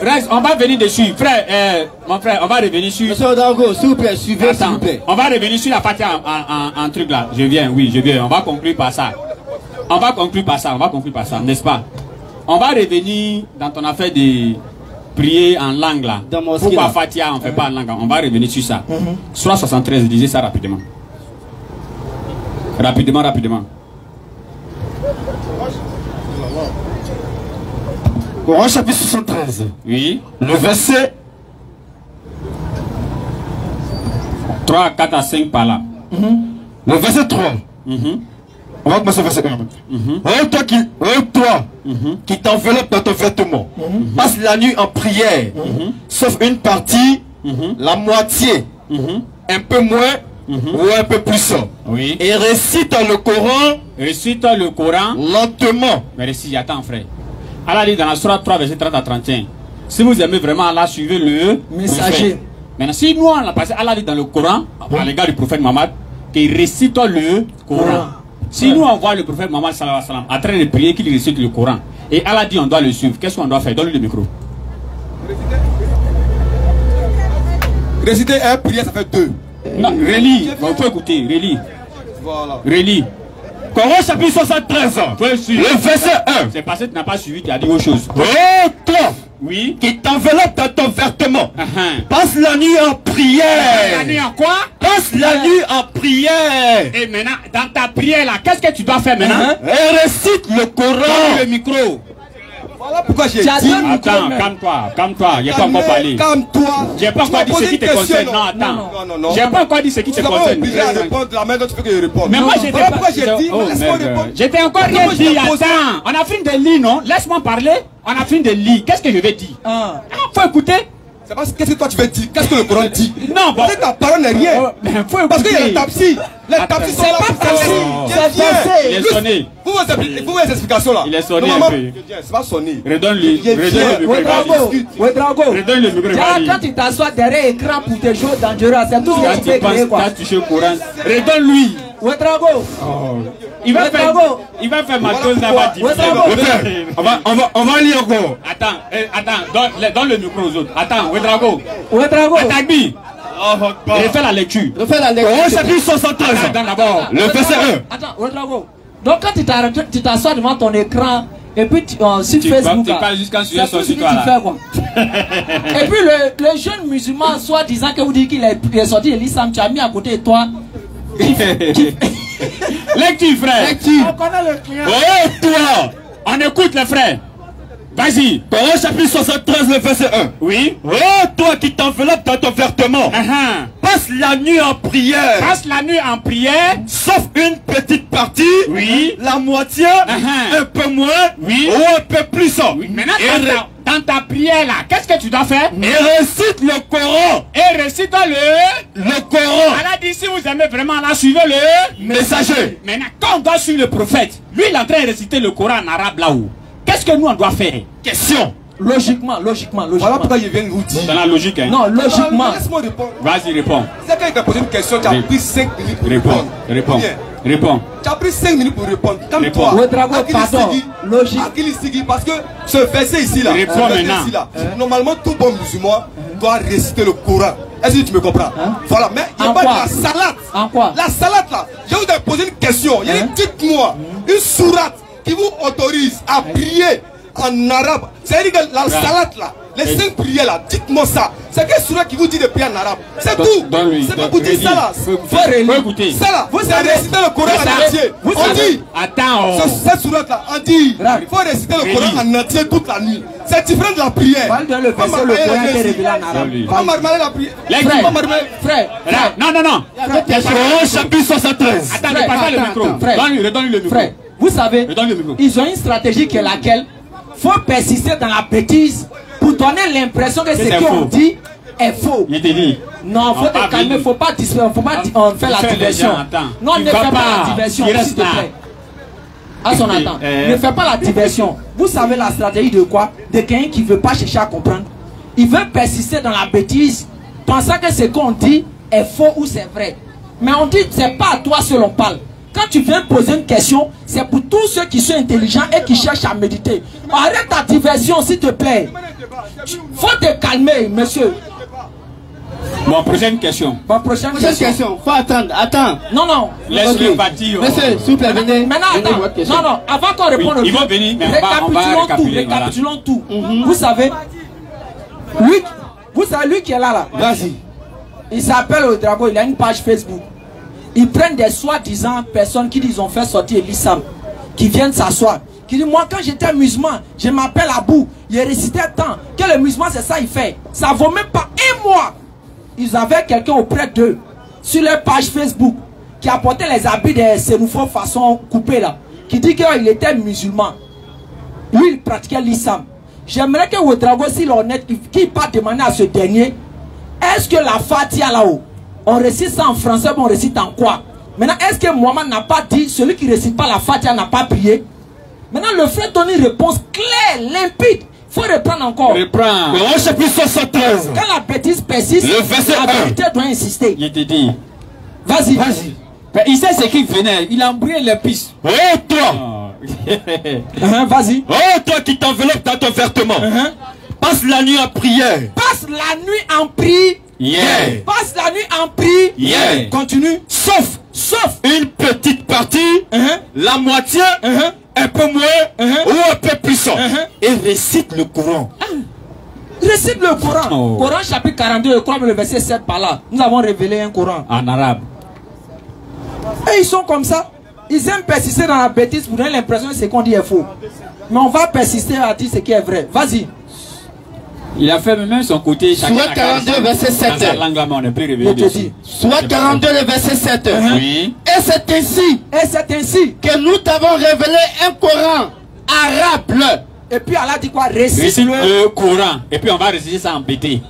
Reste, on va venir dessus, frère, mon frère, on va revenir sur. Monsieur Odango, s'il vous plaît, suivez, s'il vous plaît. On va revenir sur la Fatiha en truc là. Je viens, oui, je viens. On va conclure par ça. On va conclure par ça, n'est-ce pas? On va revenir dans ton affaire de prier en langue là. Pourquoi Fatiha on ne fait pas en langue? On va revenir sur ça. Surah 73, disez ça rapidement. Rapidement. Coran chapitre 73. Oui. Le verset 3, 4 à 5 par là. Le verset 3. On va commencer au verset 1. Toi qui t'enveloppe dans ton vêtement, passe la nuit en prière, sauf une partie, la moitié, un peu moins ou un peu plus. Oui. Et récite le Coran lentement. Mais récite, attends frère. Allah dit dans la Surah 3, verset 30 à 31. Si vous aimez vraiment Allah, suivez le messager. Maintenant, si nous on l'a passé, Allah dit dans le Coran, à l'égard du prophète Mohammed, qu'il récite le Coran. Si nous on voit le prophète Mohammed sallallahu alayhi wa sallam en train de prier, qu'il récite le Coran, et Allah dit on doit le suivre, qu'est-ce qu'on doit faire? Donne-lui le micro. Réciter un prière, ça fait 2. Non, relis, il faut écouter, relis. Voilà. Relis. Coran chapitre 73. Le verset 1. C'est parce que tu n'as pas suivi, tu as dit autre chose. Oh, toi, Oui. qui t'enveloppe dans ton vêtement, passe la nuit en prière. La nuit en quoi? Passe la nuit en prière. Et maintenant, dans ta prière là, qu'est-ce que tu dois faire maintenant? Et récite le Coran. Donne le micro. Voilà pourquoi j'ai dit. Attends, calme-toi, il n'y a pas encore parlé. Calme-toi. J'ai pas encore dit ce qui te concerne. Non, attends. Non. J'ai pas encore dit ce qui te Tu n'as pas concerne. obligé à répondre de la main dont tu veux que je réponde. Mais moi j'étais Voilà pas. pourquoi j'ai dit. Oh, Laisse-moi merde. répondre. J'étais encore rien Attends, dit. je t'ai posé- Attends, on a fini de lire, non? Laisse-moi parler. On a fini de lire. Qu'est-ce que je vais dire? Faut écouter. C'est parce que qu'est-ce que toi tu veux dire? Qu'est-ce que le Coran dit? Non, bon. Peut-être ta parole n'est rien. Faut écouter. Parce qu'il y a les tapsis. Les tapsis sont là pour tapsis, c'est Il est sonné. Vous vos explications là. Il est sonné Normalement, un peu. c'est pas sonné. Redonne-lui. Redonne le micro. Ouedraogo, Redonne le micro. quand tu t'assois derrière l'écran pour tes jeux dangereux, c'est tout ce que tu peux créer quoi. Tu as touché le Coran. Redonne-lui. Ouedraogo, Il va faire ma cause là-bas. On va lire encore. Attends, donne le micro aux autres. Attends, Ouedraogo. Ouedraogo. Atagbi. Refais la lecture. Coran chapitre 73. Attends d'abord. Le verset 1. Attends, Ouedraogo. Donc quand tu t'assois devant ton écran et puis sur Tu Facebook, parles jusqu'à ce que c'est tu sois tout ce sur que toi tu là. fais quoi. Et puis le jeune musulman, soi-disant que vous dites qu'il est sorti de l'islam, tu as mis à côté de toi. Lecture, frère. On connaît le client. Oh, toi, On écoute les frères. Vas-y. Coran chapitre 73, le verset 1. Oui. Oh, toi qui t'enveloppes dans ton vêtement, passe la nuit en prière. Passe la nuit en prière. Sauf une petite partie, Oui. la moitié, un peu moins, Oui. ou un peu plus. Maintenant, Et, dans ta prière là, qu'est-ce que tu dois faire? et récite le Coran. Et récite Le Coran. Allah dit si vous aimez vraiment Allah, suivez le Messager. Maintenant, quand on doit suivre le prophète, lui il est en train de réciter le Coran en arabe là-haut. Qu'est-ce que nous on doit faire? Question. Logiquement. Voilà pourquoi je viens de vous dire. Dans la logique, hein? Non, logiquement. Laisse-moi répondre. Vas-y, réponds. C'est quand il t'a posé une question, tu as pris 5 minutes pour répondre. Bien. Réponds. Tu as pris 5 minutes pour répondre. Comme Réponds. toi. Ouedraogo, Akili pardon. Sigui. Logique. Akili Sigui, parce que ce verset ici là. Réponds ce verset maintenant. ici, là, normalement, tout bon musulman doit réciter le Coran. Est-ce que tu me comprends? Voilà, mais il n'y a En pas de quoi? la salade. En quoi? La salade là, je vous ai posé une question. Dites-moi une sourate qui vous autorise à prier en arabe. C'est-à-dire que la salade là, les 5 prières là, dites-moi ça. C'est quelle sourate qui vous dit de prier en arabe? C'est tout. C'est pas vous dire ça là. Faut écouter. Ça là, vous avez récité le Coran en entier. On dit. Attends. Cette sourate là, on dit. Il faut réciter le Coran en entier toute la nuit. C'est différent de la prière. Parle de le verset, le Coran est révélé en arabe. On m'a remarqué la prière. Frère. Non. Coran chapitre 73. Attends, ne passe pas le micro. Redonne-lui le micro. Frère, vous savez, Redonne le micro. ils ont une stratégie qui est laquelle faut persister dans la bêtise pour donner l'impression que ce c'est qu'on faux. dit est faux. Il te dit. Non, faut te calmer, faut pas faire la diversion. Non, ne fais pas la diversion, s'il te plaît. À son attente. Ne fais pas la diversion. Vous savez la stratégie de quoi? De quelqu'un qui ne veut pas chercher à comprendre. Il veut persister dans la bêtise, pensant que ce qu'on dit est faux ou c'est vrai. Mais on dit, c'est pas à toi seul on parle. Quand tu viens poser une question, c'est pour tous ceux qui sont intelligents et qui cherchent à méditer. Arrête ta diversion, s'il te plaît. Faut te calmer, monsieur. Bon, prochaine question. Bon, prochaine question. Faut attendre. Attends. Non. Laisse-le partir. Monsieur, s'il vous plaît, venez. Maintenant, attends. Non, avant qu'on réponde ils vont venir, mais on va récapituler. Récapitulons tout. Vous savez, lui qui est là. Vas-y. Il s'appelle Ouedraogo, il a une page Facebook. Ils prennent des soi-disant personnes qui disent ont fait sortir l'islam, qui viennent s'asseoir, qui disent moi quand j'étais musulman, je m'appelle Abou, il récitait tant, que le musulman c'est ça il fait. Ça vaut même pas un mois. Ils avaient quelqu'un auprès d'eux, sur leur page Facebook, qui apportait les habits de Sénoufo façon coupée là, qui dit qu'il était musulman. Lui il pratiquait l'islam. J'aimerais que Ouedraogo, s'il est honnête, qu'il part demander à ce dernier, est-ce que la Fatiha là-haut, on récite ça en français, mais on récite en quoi? Maintenant, est-ce que Mohamed n'a pas dit, celui qui ne récite pas la Fatiha n'a pas prié? Maintenant, le frère donne une réponse claire, limpide. Faut reprendre encore. Reprends. Coran chapitre 73. Quand la bêtise persiste, Le verset la 1. vérité doit insister. Je te dis. Vas-y. Vas-y. Mais il sait ce qui venait. Il a embrouillé les pistes. Oh toi. Vas-y. Oh toi qui t'enveloppes dans ton vêtement. Passe la nuit en prière. Passe la nuit en prière. Yeah. Passe la nuit en prière. Yeah. Continue. Sauf une petite partie, la moitié, un peu moins ou un peu puissant. Et récite le Coran. Récite le Coran. Oh. Coran chapitre 42, je crois le verset 7 par là. Nous avons révélé un Coran. En arabe. Et ils sont comme ça. Ils aiment persister dans la bêtise pour donner l'impression que ce qu'on dit est faux. Mais on va persister à dire ce qui est vrai. Vas-y. Il a fait même son côté. Soit 42, verset 7. Dans sa langue là, mais on n'est plus révélé dessus. Soit 42, le verset 7. Oui. Et c'est ainsi que nous t'avons révélé un Coran arabe. Et puis Allah dit quoi? Récite Récite le. le Coran. Et puis on va réciter ça en BT.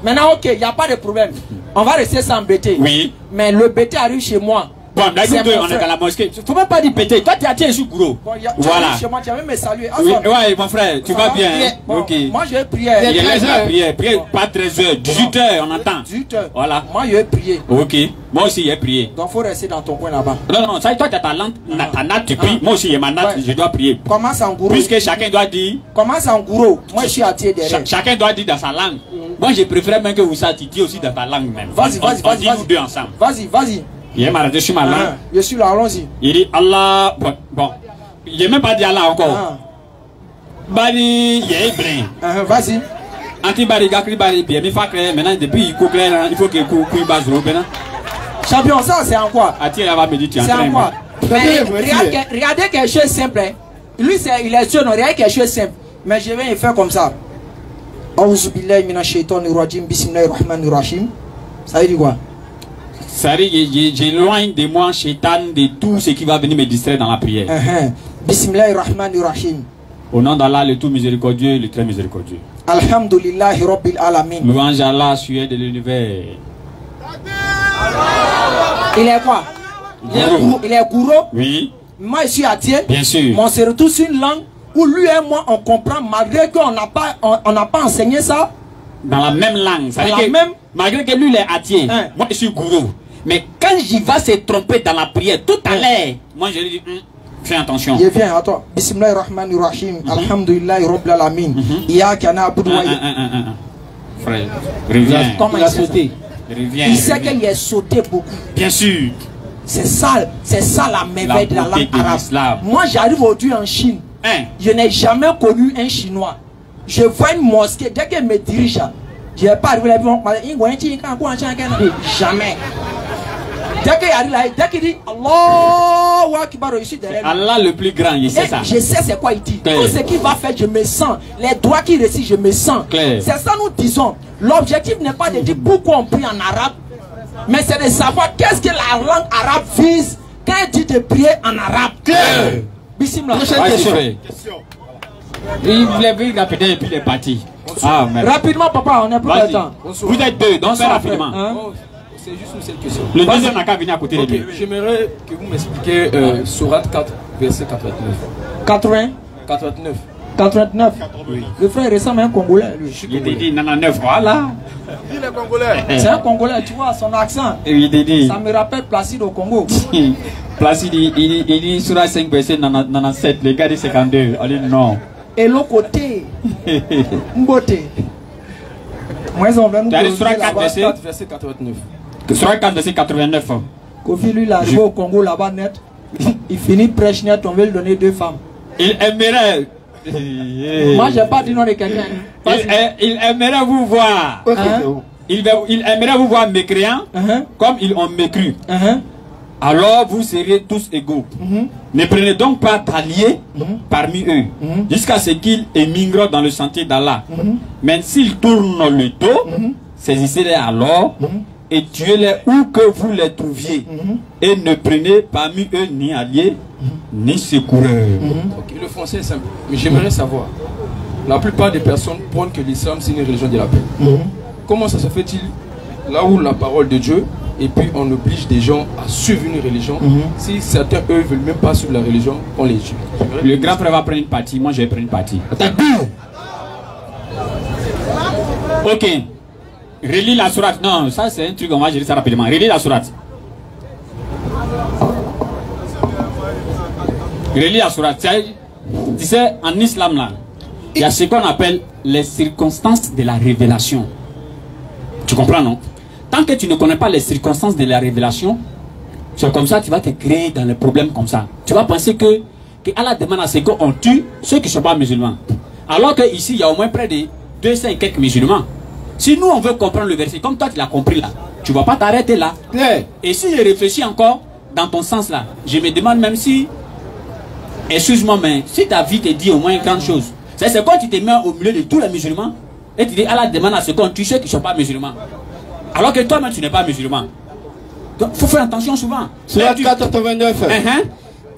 Maintenant, ok, il n'y a pas de problème. On va rester sans BT. Oui. Mais le BT arrive chez moi. Bon, là, C'est nous deux, mon on est frère. dans la mosquée. Faut même pas dire péter. Toi, tu as tiens sur Gouro. Bon, Voilà. Chez moi, tu as même me saluer. Oui, ouais, mon frère, tu vas bien. Hein? Bon, Ok. moi, je vais prier. Il est là, 13 la heures. prière. Prière, pas 13h, 18h, on entend. 18 heures. Voilà. Moi, je vais prier. Ok. Moi aussi, j'ai prié. Donc, il faut rester dans ton coin là-bas. Non, non, ça, toi, tu as ta langue, ta natte, tu pries. Moi aussi, j'ai ma natte, Ouais. je dois prier. Commence en gourou. Puisque chacun doit dire, Commence en gourou. Moi, je suis attiré derrière. chacun doit dire dans sa langue. Moi, je préfère même que vous sachiez aussi dans ta langue même. Vas-y, vas-y, On vas-y. dit nous deux ensemble. Vas-y, vas-y. Il est marre sur ma langue. Je suis là, allons-y. Il dit Allah. Bon. Il n'est même pas dit Allah encore. Bari, il est brin. Vas-y. Anti-bari, gakri, bari, bien, il faut clair. Maintenant, depuis il faut clair, il faut que il base maintenant. Champion, ça, c'est en quoi? Attends, là, va me dire, tu es en C'est train. en quoi? Mais regardez quelque chose de simple. Hein. Lui, il est sûr, non, regardez quelque chose de simple. Mais je vais faire comme ça. A'udhu billahi minash shaitanir rajim, bismillahir rahmanir rahim. Ça veut dire quoi? Ça veut dire, j'éloigne de moi, Shaitan, de tout ce qui va venir me distraire dans la prière. Bismillahir rahmanir rahim. Au nom d'Allah, le tout miséricordieux, le très miséricordieux. Alhamdulillahi rabbil alamin. Louange à Allah, sujet de l'univers. Il est quoi? Il est gourou. Oui. Moi, je suis athée. Bien sûr. Mais on se retrouve sur une langue où lui et moi, on comprend, malgré qu'on n'a pas enseigné ça. Dans la même langue. Ça veut Dans dire la que, même- malgré que lui, il est athée, moi, je suis gourou. Mais quand j'y vais se tromper dans la prière, tout à l'heure, moi, je lui dis, fais attention. Je viens à toi. Bismillahir rahmanir rahim. Alhamdulillahi rabbil alamin. Iyaka na'budu wa Frère, reviens. Comment il a sauté? Reviens. Il sait qu'il a sauté beaucoup. Bien sûr. C'est ça la merveille de la beauté langue de arabe. l'islam. Moi, j'arrive aujourd'hui en Chine. Je n'ai jamais connu un Chinois. Je vois une mosquée, dès qu'elle me dirige, je n'ai pas arrivé là, jamais. Dès qu'il arrive là, dès qu'il dit Allahu Akbar, je suis derrière lui. Allah le plus grand, il sait ça. Je sais c'est quoi il dit. Claire. Tout ce qu'il va faire, je me sens. Les droits qu'il récite, je me sens. Claire. C'est ça nous disons. L'objectif n'est pas de dire pourquoi on prie en arabe, mais c'est de savoir qu'est-ce que la langue arabe vise quand elle dit de prier en arabe. Claire. Bismillah. Prochaine question. Il voulait venir rapidement et puis il est parti. Ah, merde. Rapidement, papa, on n'a plus de temps. Vous êtes deux, donc fais rapidement. C'est juste une seule question. Le deuxième n'a qu'à venir à côté de lui. J'aimerais que vous m'expliquiez Sourate 4, verset 89. 80, 89. 89. Oui. Le frère ressemble à un Congolais. Lui. Il te dit 99, voilà. Il est congolais. C'est un Congolais, tu vois son accent. Il te dit. Ça me rappelle Placide au Congo. Placide, il dit sur la 5 verset 97, les gars dit 52. On dit non. Et l'autre côté, Mbote. Moi, ils ont vraiment. Tu as dit sur la 4 verset 4, verset 89. Sur la 4 verset 89. Kofi, lui, il arrive au Congo là-bas net. Il finit prêche net, on veut lui donner 2 femmes. Il aimerait. Moi, j'ai pas dit non de quelqu'un. Il aimerait vous voir. Il aimerait vous voir mécréant comme ils ont mécru. Alors vous serez tous égaux. Ne prenez donc pas d'alliés parmi eux, jusqu'à ce qu'ils émigrent dans le sentier d'Allah. Mais s'ils tournent le dos, saisissez-les alors et tuez-les où que vous les trouviez. Et ne prenez parmi eux ni alliés, ni secoureurs. Ok, le français est simple. Mais j'aimerais savoir, la plupart des personnes prônent que l'islam c'est une religion de la paix. Comment ça se fait-il là où la parole de Dieu et puis on oblige des gens à suivre une religion, si certains eux veulent même pas suivre la religion, on les tue. Le grand frère va prendre une partie, moi je vais prendre une partie. Ok. Relis la sourate. Non, ça c'est un truc, on va gérer ça rapidement. Relis la sourate. Relis la sourate. Tu sais, en islam là, il y a ce qu'on appelle les circonstances de la révélation. Tu comprends, non? Tant que tu ne connais pas les circonstances de la révélation, c'est comme ça que tu vas te créer dans les problèmes comme ça. Tu vas penser que Allah demande à ce qu'on tue ceux qui ne sont pas musulmans. Alors qu'ici, il y a au moins près de 200 et quelques musulmans. Si nous, on veut comprendre le verset, comme toi, tu l'as compris là, tu ne vas pas t'arrêter là. Et si je réfléchis encore dans ton sens là, je me demande même si, excuse-moi, mais si ta vie te dit au moins une grande chose, c'est quand tu te mets au milieu de tous les musulmans et tu dis Allah demande à ce qu'on tue ceux qui ne sont pas musulmans. Alors que toi-même, tu n'es pas musulman. Donc, il faut faire attention souvent. Surat 489.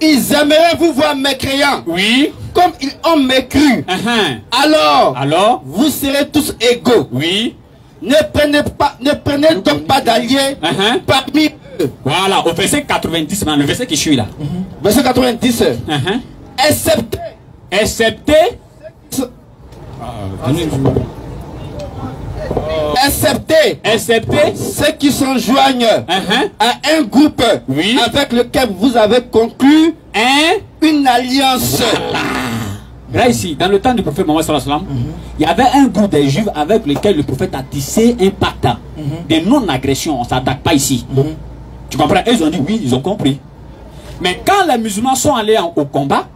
Ils aimeraient vous voir mécréants. Oui. Comme ils ont mécru. Alors, vous serez tous égaux. Oui. Ne prenez donc pas d'alliés parmi eux. Voilà, au verset 90, le verset qui suit là. Verset 90. Excepté ceux qui s'enjoignent à un groupe avec lequel vous avez conclu une alliance. Là ici, dans le temps du prophète Mohammed sallallahu alayhi wa sallam, il y avait un groupe des juifs avec lequel le prophète a tissé un pacte de non-agression. On ne s'attaque pas ici. Tu comprends? Ils ont dit oui, ils ont compris. Mais quand les musulmans sont allés au combat,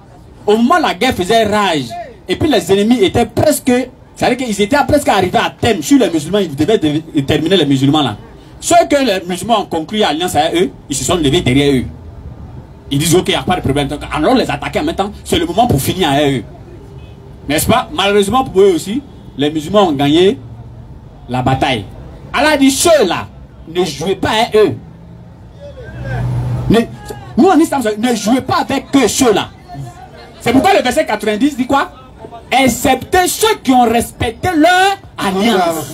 au moment où la guerre faisait rage, et puis les ennemis étaient presque... C'est-à-dire qu'ils étaient presque arrivés à terme sur les musulmans, ils devaient terminer les musulmans là. Ceux que les musulmans ont conclu alliance à eux, ils se sont levés derrière eux. Ils disent ok, il n'y a pas de problème. Donc, alors les attaquer en même temps, c'est le moment pour finir à eux. N'est-ce pas? Malheureusement pour eux aussi, les musulmans ont gagné la bataille. Allah dit ceux-là, ne jouez pas à eux. Nous en islam, ne jouez pas avec eux, ceux-là. C'est pourquoi le verset 90 dit quoi? Excepté ceux qui ont respecté leur alliance.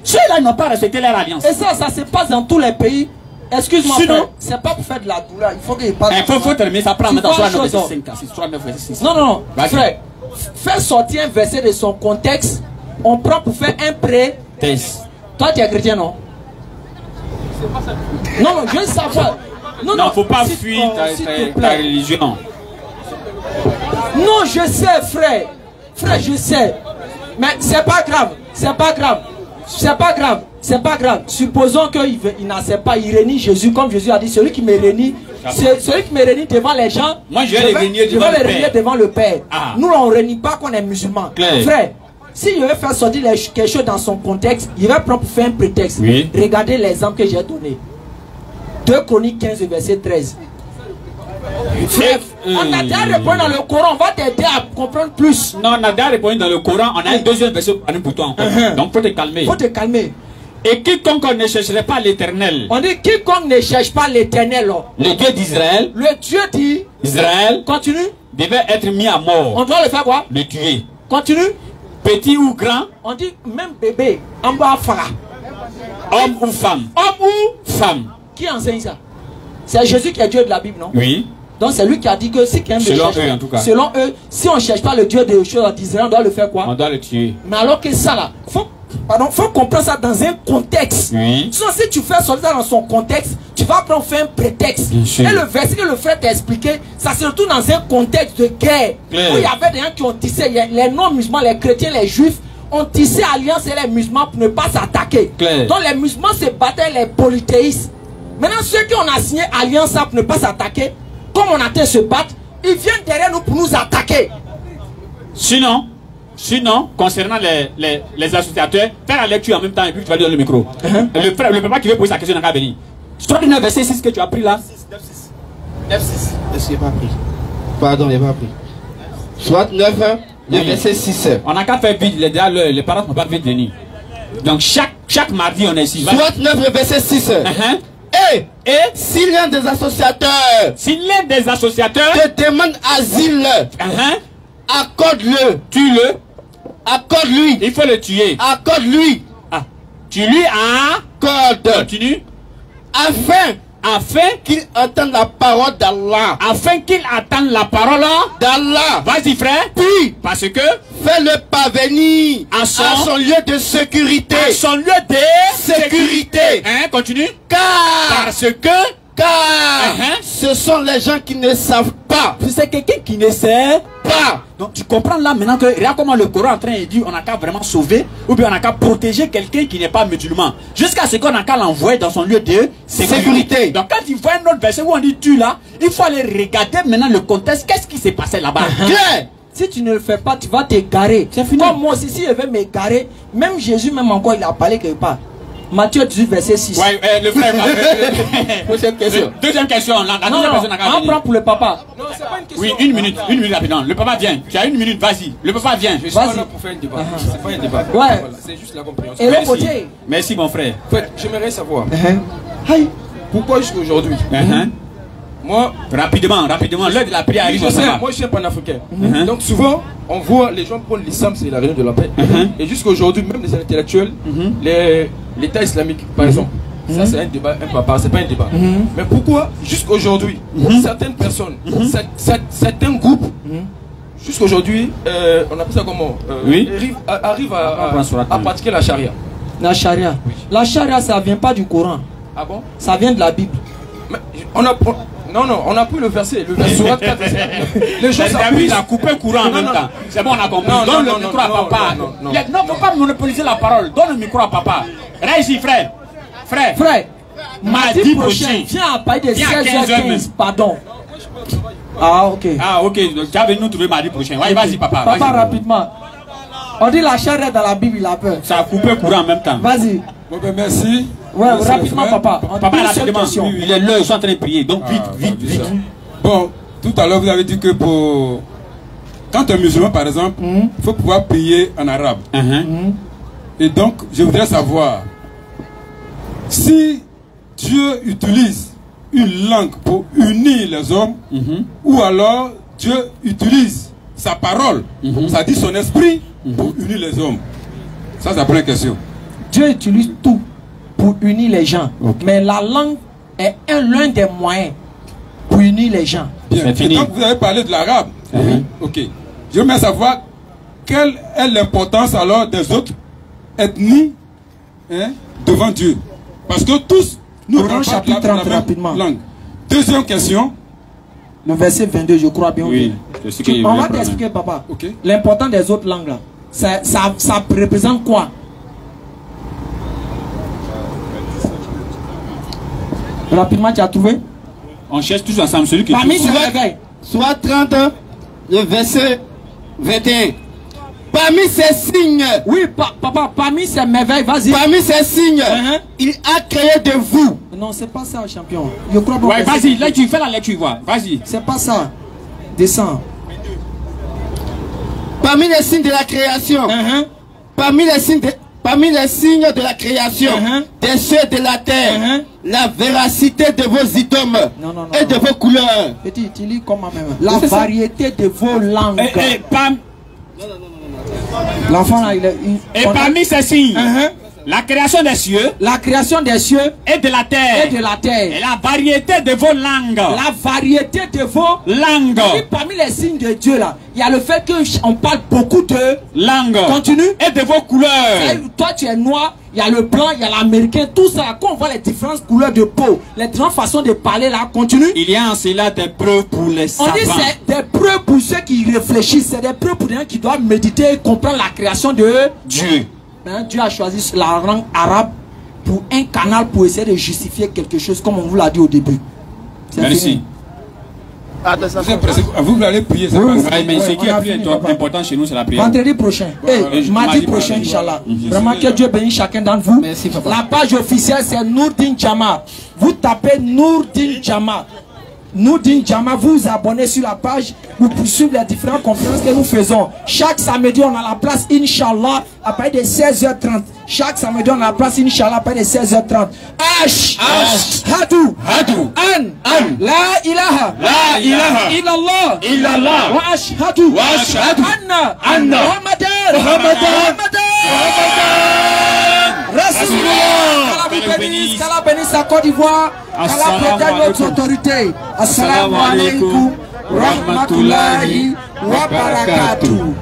Ceux-là n'ont pas respecté leur alliance. Et ça se passe dans tous les pays. Excuse-moi, c'est pas pour faire de la douleur. Il faut qu'il passe. Il faut terminer, ça prend maintenant soit 9 6. Non, frère. Faire sortir un verset de son contexte, on prend pour faire un prétexte. Toi, tu es chrétien, non? Non, je veux savoir. Non, faut pas fuir ta religion. Non, je sais, frère. Frère, je sais. Mais c'est pas grave. C'est pas grave. C'est pas grave. C'est pas grave. Supposons qu'il n'accepte pas, il renie Jésus, comme Jésus a dit, celui qui me renie, celui qui me renie devant les gens, moi je vais les renier devant le Père. Nous, on ne renie pas qu'on est musulman. Frère, s'il veut faire sortir quelque chose dans son contexte, il va prendre pour faire un prétexte. Regardez l'exemple que j'ai donné. 2 Chroniques 15, verset 13. Frère, on a déjà répondu dans le Coran, on va t'aider à comprendre plus. Non, on a déjà répondu dans le Coran, on a un deuxième verset pour toi encore. Donc faut te calmer. Faut te calmer. Et quiconque ne chercherait pas l'Éternel. On dit quiconque ne cherche pas l'Éternel. Le Dieu d'Israël. Le Dieu d'Israël. Continue. Devait être mis à mort. On doit le faire quoi? Le tuer. Continue. Petit ou grand. On dit même bébé. En bas fara. Homme ou femme. Homme ou femme. Qui enseigne ça? C'est Jésus qui est Dieu de la Bible, non? Oui. Donc c'est lui qui a dit que si quelqu'un selon eux, en tout cas. Selon eux, si on ne cherche pas le Dieu d'Israël, on doit le faire quoi? On doit le tuer. Mais alors que ça là, faut comprendre ça dans un contexte. Oui. Sinon, si tu fais sortir ça dans son contexte, tu vas prendre faire un prétexte. Et le verset que le frère t'a expliqué, ça se retrouve dans un contexte de guerre. Où il y avait des gens qui ont tissé, les non-musulmans, les chrétiens, les juifs, ont tissé alliance et les musulmans pour ne pas s'attaquer. Donc les musulmans se battaient les polythéistes. Maintenant, ceux qui ont signé alliance pour ne pas s'attaquer, comme on a été se battre, ils viennent derrière nous pour nous attaquer. Sinon, concernant les associateurs, fais la lecture en même temps et puis tu vas lui donner le micro. Le papa qui veut poser sa question n'a qu'à venir. Soit du 9 verset 6 que tu as pris là. 9-6. Est-ce qu'il n'y a pas pris? Pardon, il n'y a pas pris. Soit 9, le verset 6. On n'a qu'à faire vite, les parents ne sont pas vite venir. Donc chaque mardi on est ici. Soit 9, le verset 6. Et si l'un des associateurs te demande asile, accorde-le. Tue-le. Accorde-lui. Il faut le tuer. Accorde-lui. Tu lui accordes. Continue. Afin qu'il entende la parole d'Allah. Afin qu'il attende la parole d'Allah. Vas-y frère. Puis, parce que Fais-le parvenir à son lieu de sécurité. À son lieu de sécurité. Hein, continue. Parce ce sont les gens qui ne savent pas. C'est quelqu'un qui ne sait pas. Donc tu comprends là maintenant que regarde comment le Coran est en train de dire on n'a qu'à vraiment sauver ou bien on n'a qu'à protéger quelqu'un qui n'est pas musulman. Jusqu'à ce qu'on n'a qu'à l'envoyer dans son lieu de sécurité. Donc quand il voit un autre verset où on dit tu là, il faut aller regarder maintenant le contexte. Qu'est-ce qui s'est passé là-bas? Si tu ne le fais pas, tu vas t'égarer. C'est fini. Comme moi aussi, si je vais m'égarer, même Jésus, même encore, il a parlé quelque part. Matthieu 18, verset 6. Ouais, le frère. Deuxième question. Deuxième question. La deuxième personne n'a qu'à venir. On prend pour le papa. Non, c'est pas une question. Oui, une minute rapidement. Le papa vient. Tu as une minute, vas-y. Le papa vient. Je suis pas là pour faire un débat. C'est pas un débat. Ouais. Voilà, c'est juste la compréhension. Et l'autre côté. Merci mon frère. En fait, j'aimerais savoir. Pourquoi jusqu'à aujourd'hui moi, rapidement, l'heure de la prière arrive. Moi je suis un panafricain. Donc souvent, on voit les gens prendre l'islam, c'est la religion de la paix. Et jusqu'à aujourd'hui, même les intellectuels, l'État islamique, par exemple, ça c'est un débat, un papa, c'est pas un débat. Mais pourquoi jusqu'à aujourd'hui, certaines personnes, certains groupes, jusqu'à aujourd'hui, on appelle ça comment, arrivent à pratiquer la charia. La charia. La charia, ça vient pas du Coran. Ah bon? Ça vient de la Bible. Mais on a pris le verset, Sourate 4, les gens il a coupé le courant en même temps. C'est bon, on a compris. Donne le micro à papa. Non, faut pas monopoliser la parole. Donne le micro à papa. Reste ici, frère. Frère, mardi prochain, viens à partir de 16h15, pardon. Ah, ok. Ah, ok. Donc, tu as venu nous trouver mardi prochain. Ouais, vas-y, papa. Papa, rapidement. On dit la charia dans la Bible, il a peur. Ça a coupé le courant en même temps. Vas-y. Bon, ben, merci. Ouais, rapidement, papa. Papa, rapidement. Il est là, ils sont en train de prier. Donc, vite. Bon, tout à l'heure, vous avez dit que quand un musulman, par exemple, il faut pouvoir prier en arabe. Et donc, je voudrais savoir si Dieu utilise une langue pour unir les hommes, ou alors Dieu utilise sa parole, ça dit son esprit, pour unir les hommes. Ça, c'est la première question. Dieu utilise tout pour unir les gens. Mais la langue est l'un des moyens pour unir les gens. Bien. Et donc, vous avez parlé de l'arabe. Ok. Je veux bien savoir quelle est l'importance alors des autres ethnies devant Dieu. Parce que tous, nous Coran chapitre 30 rapidement. Langue. Deuxième question. Le verset 22, je crois bien. Oui. On va t'expliquer, papa. L'important des autres langues là. Ça représente quoi? Rapidement, tu as trouvé? On cherche tous ensemble celui qui parmi ces merveilles. Soit 30, le verset 21. Parmi ces signes. Oui, papa, parmi ces merveilles, vas-y. Parmi ces signes, il a créé de vous. Non, c'est pas ça, champion. Je crois pas. Ouais, vas-y, là tu fais la lecture, vois. Vas-y. C'est pas ça. Descends. Parmi les signes de la création. Parmi les signes de la création, des cieux et de la terre, la véracité de vos idômes et de vos couleurs. Petit, tu lis comme même. La variété de vos langues. L'enfant là, et parmi ces signes, la création des cieux, et de la terre, et la variété de vos langues, Et parmi les signes de Dieu là, il y a le fait que on parle beaucoup de langues. Continue. Et de vos couleurs. Toi tu es noir, il y a le blanc, il y a l'américain, tout ça. Quand on voit les différentes couleurs de peau, les différentes façons de parler là, continue. Il y a en cela des preuves pour les savants. On dit c'est des preuves pour ceux qui réfléchissent, c'est des preuves pour les gens qui doivent méditer et comprendre la création de Dieu. Dieu a choisi la langue arabe pour un canal pour essayer de justifier quelque chose comme on vous l'a dit au début. Merci. Vous allez prier, c'est pas mais ce qui est plus important chez nous, c'est la prière. Vendredi prochain, mardi prochain, Inch'Allah. Vraiment que Dieu bénisse chacun d'entre vous. Merci, papa. La page officielle, c'est Nourdin Jama. Vous tapez Nourdin Jama. Nourdin Jama, vous vous abonnez sur la page, vous poursuivez les différentes conférences que nous faisons. Chaque samedi, on a la place, Inch'Allah, à partir de 16h30. Chaque samedi, on a la place, Inch'Allah, à partir de 16h30. Hadu, An, La ilaha, illallah, Wa ashhadu, Anna, Muhammadan, Rasulullah. Qu'Allah bénisse la Côte d'Ivoire, qu'Allah protège notre autorité. Assalamu alaikum, rahmatullahi wa barakatuh.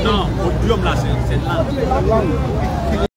Non, au diplôme là, c'est là.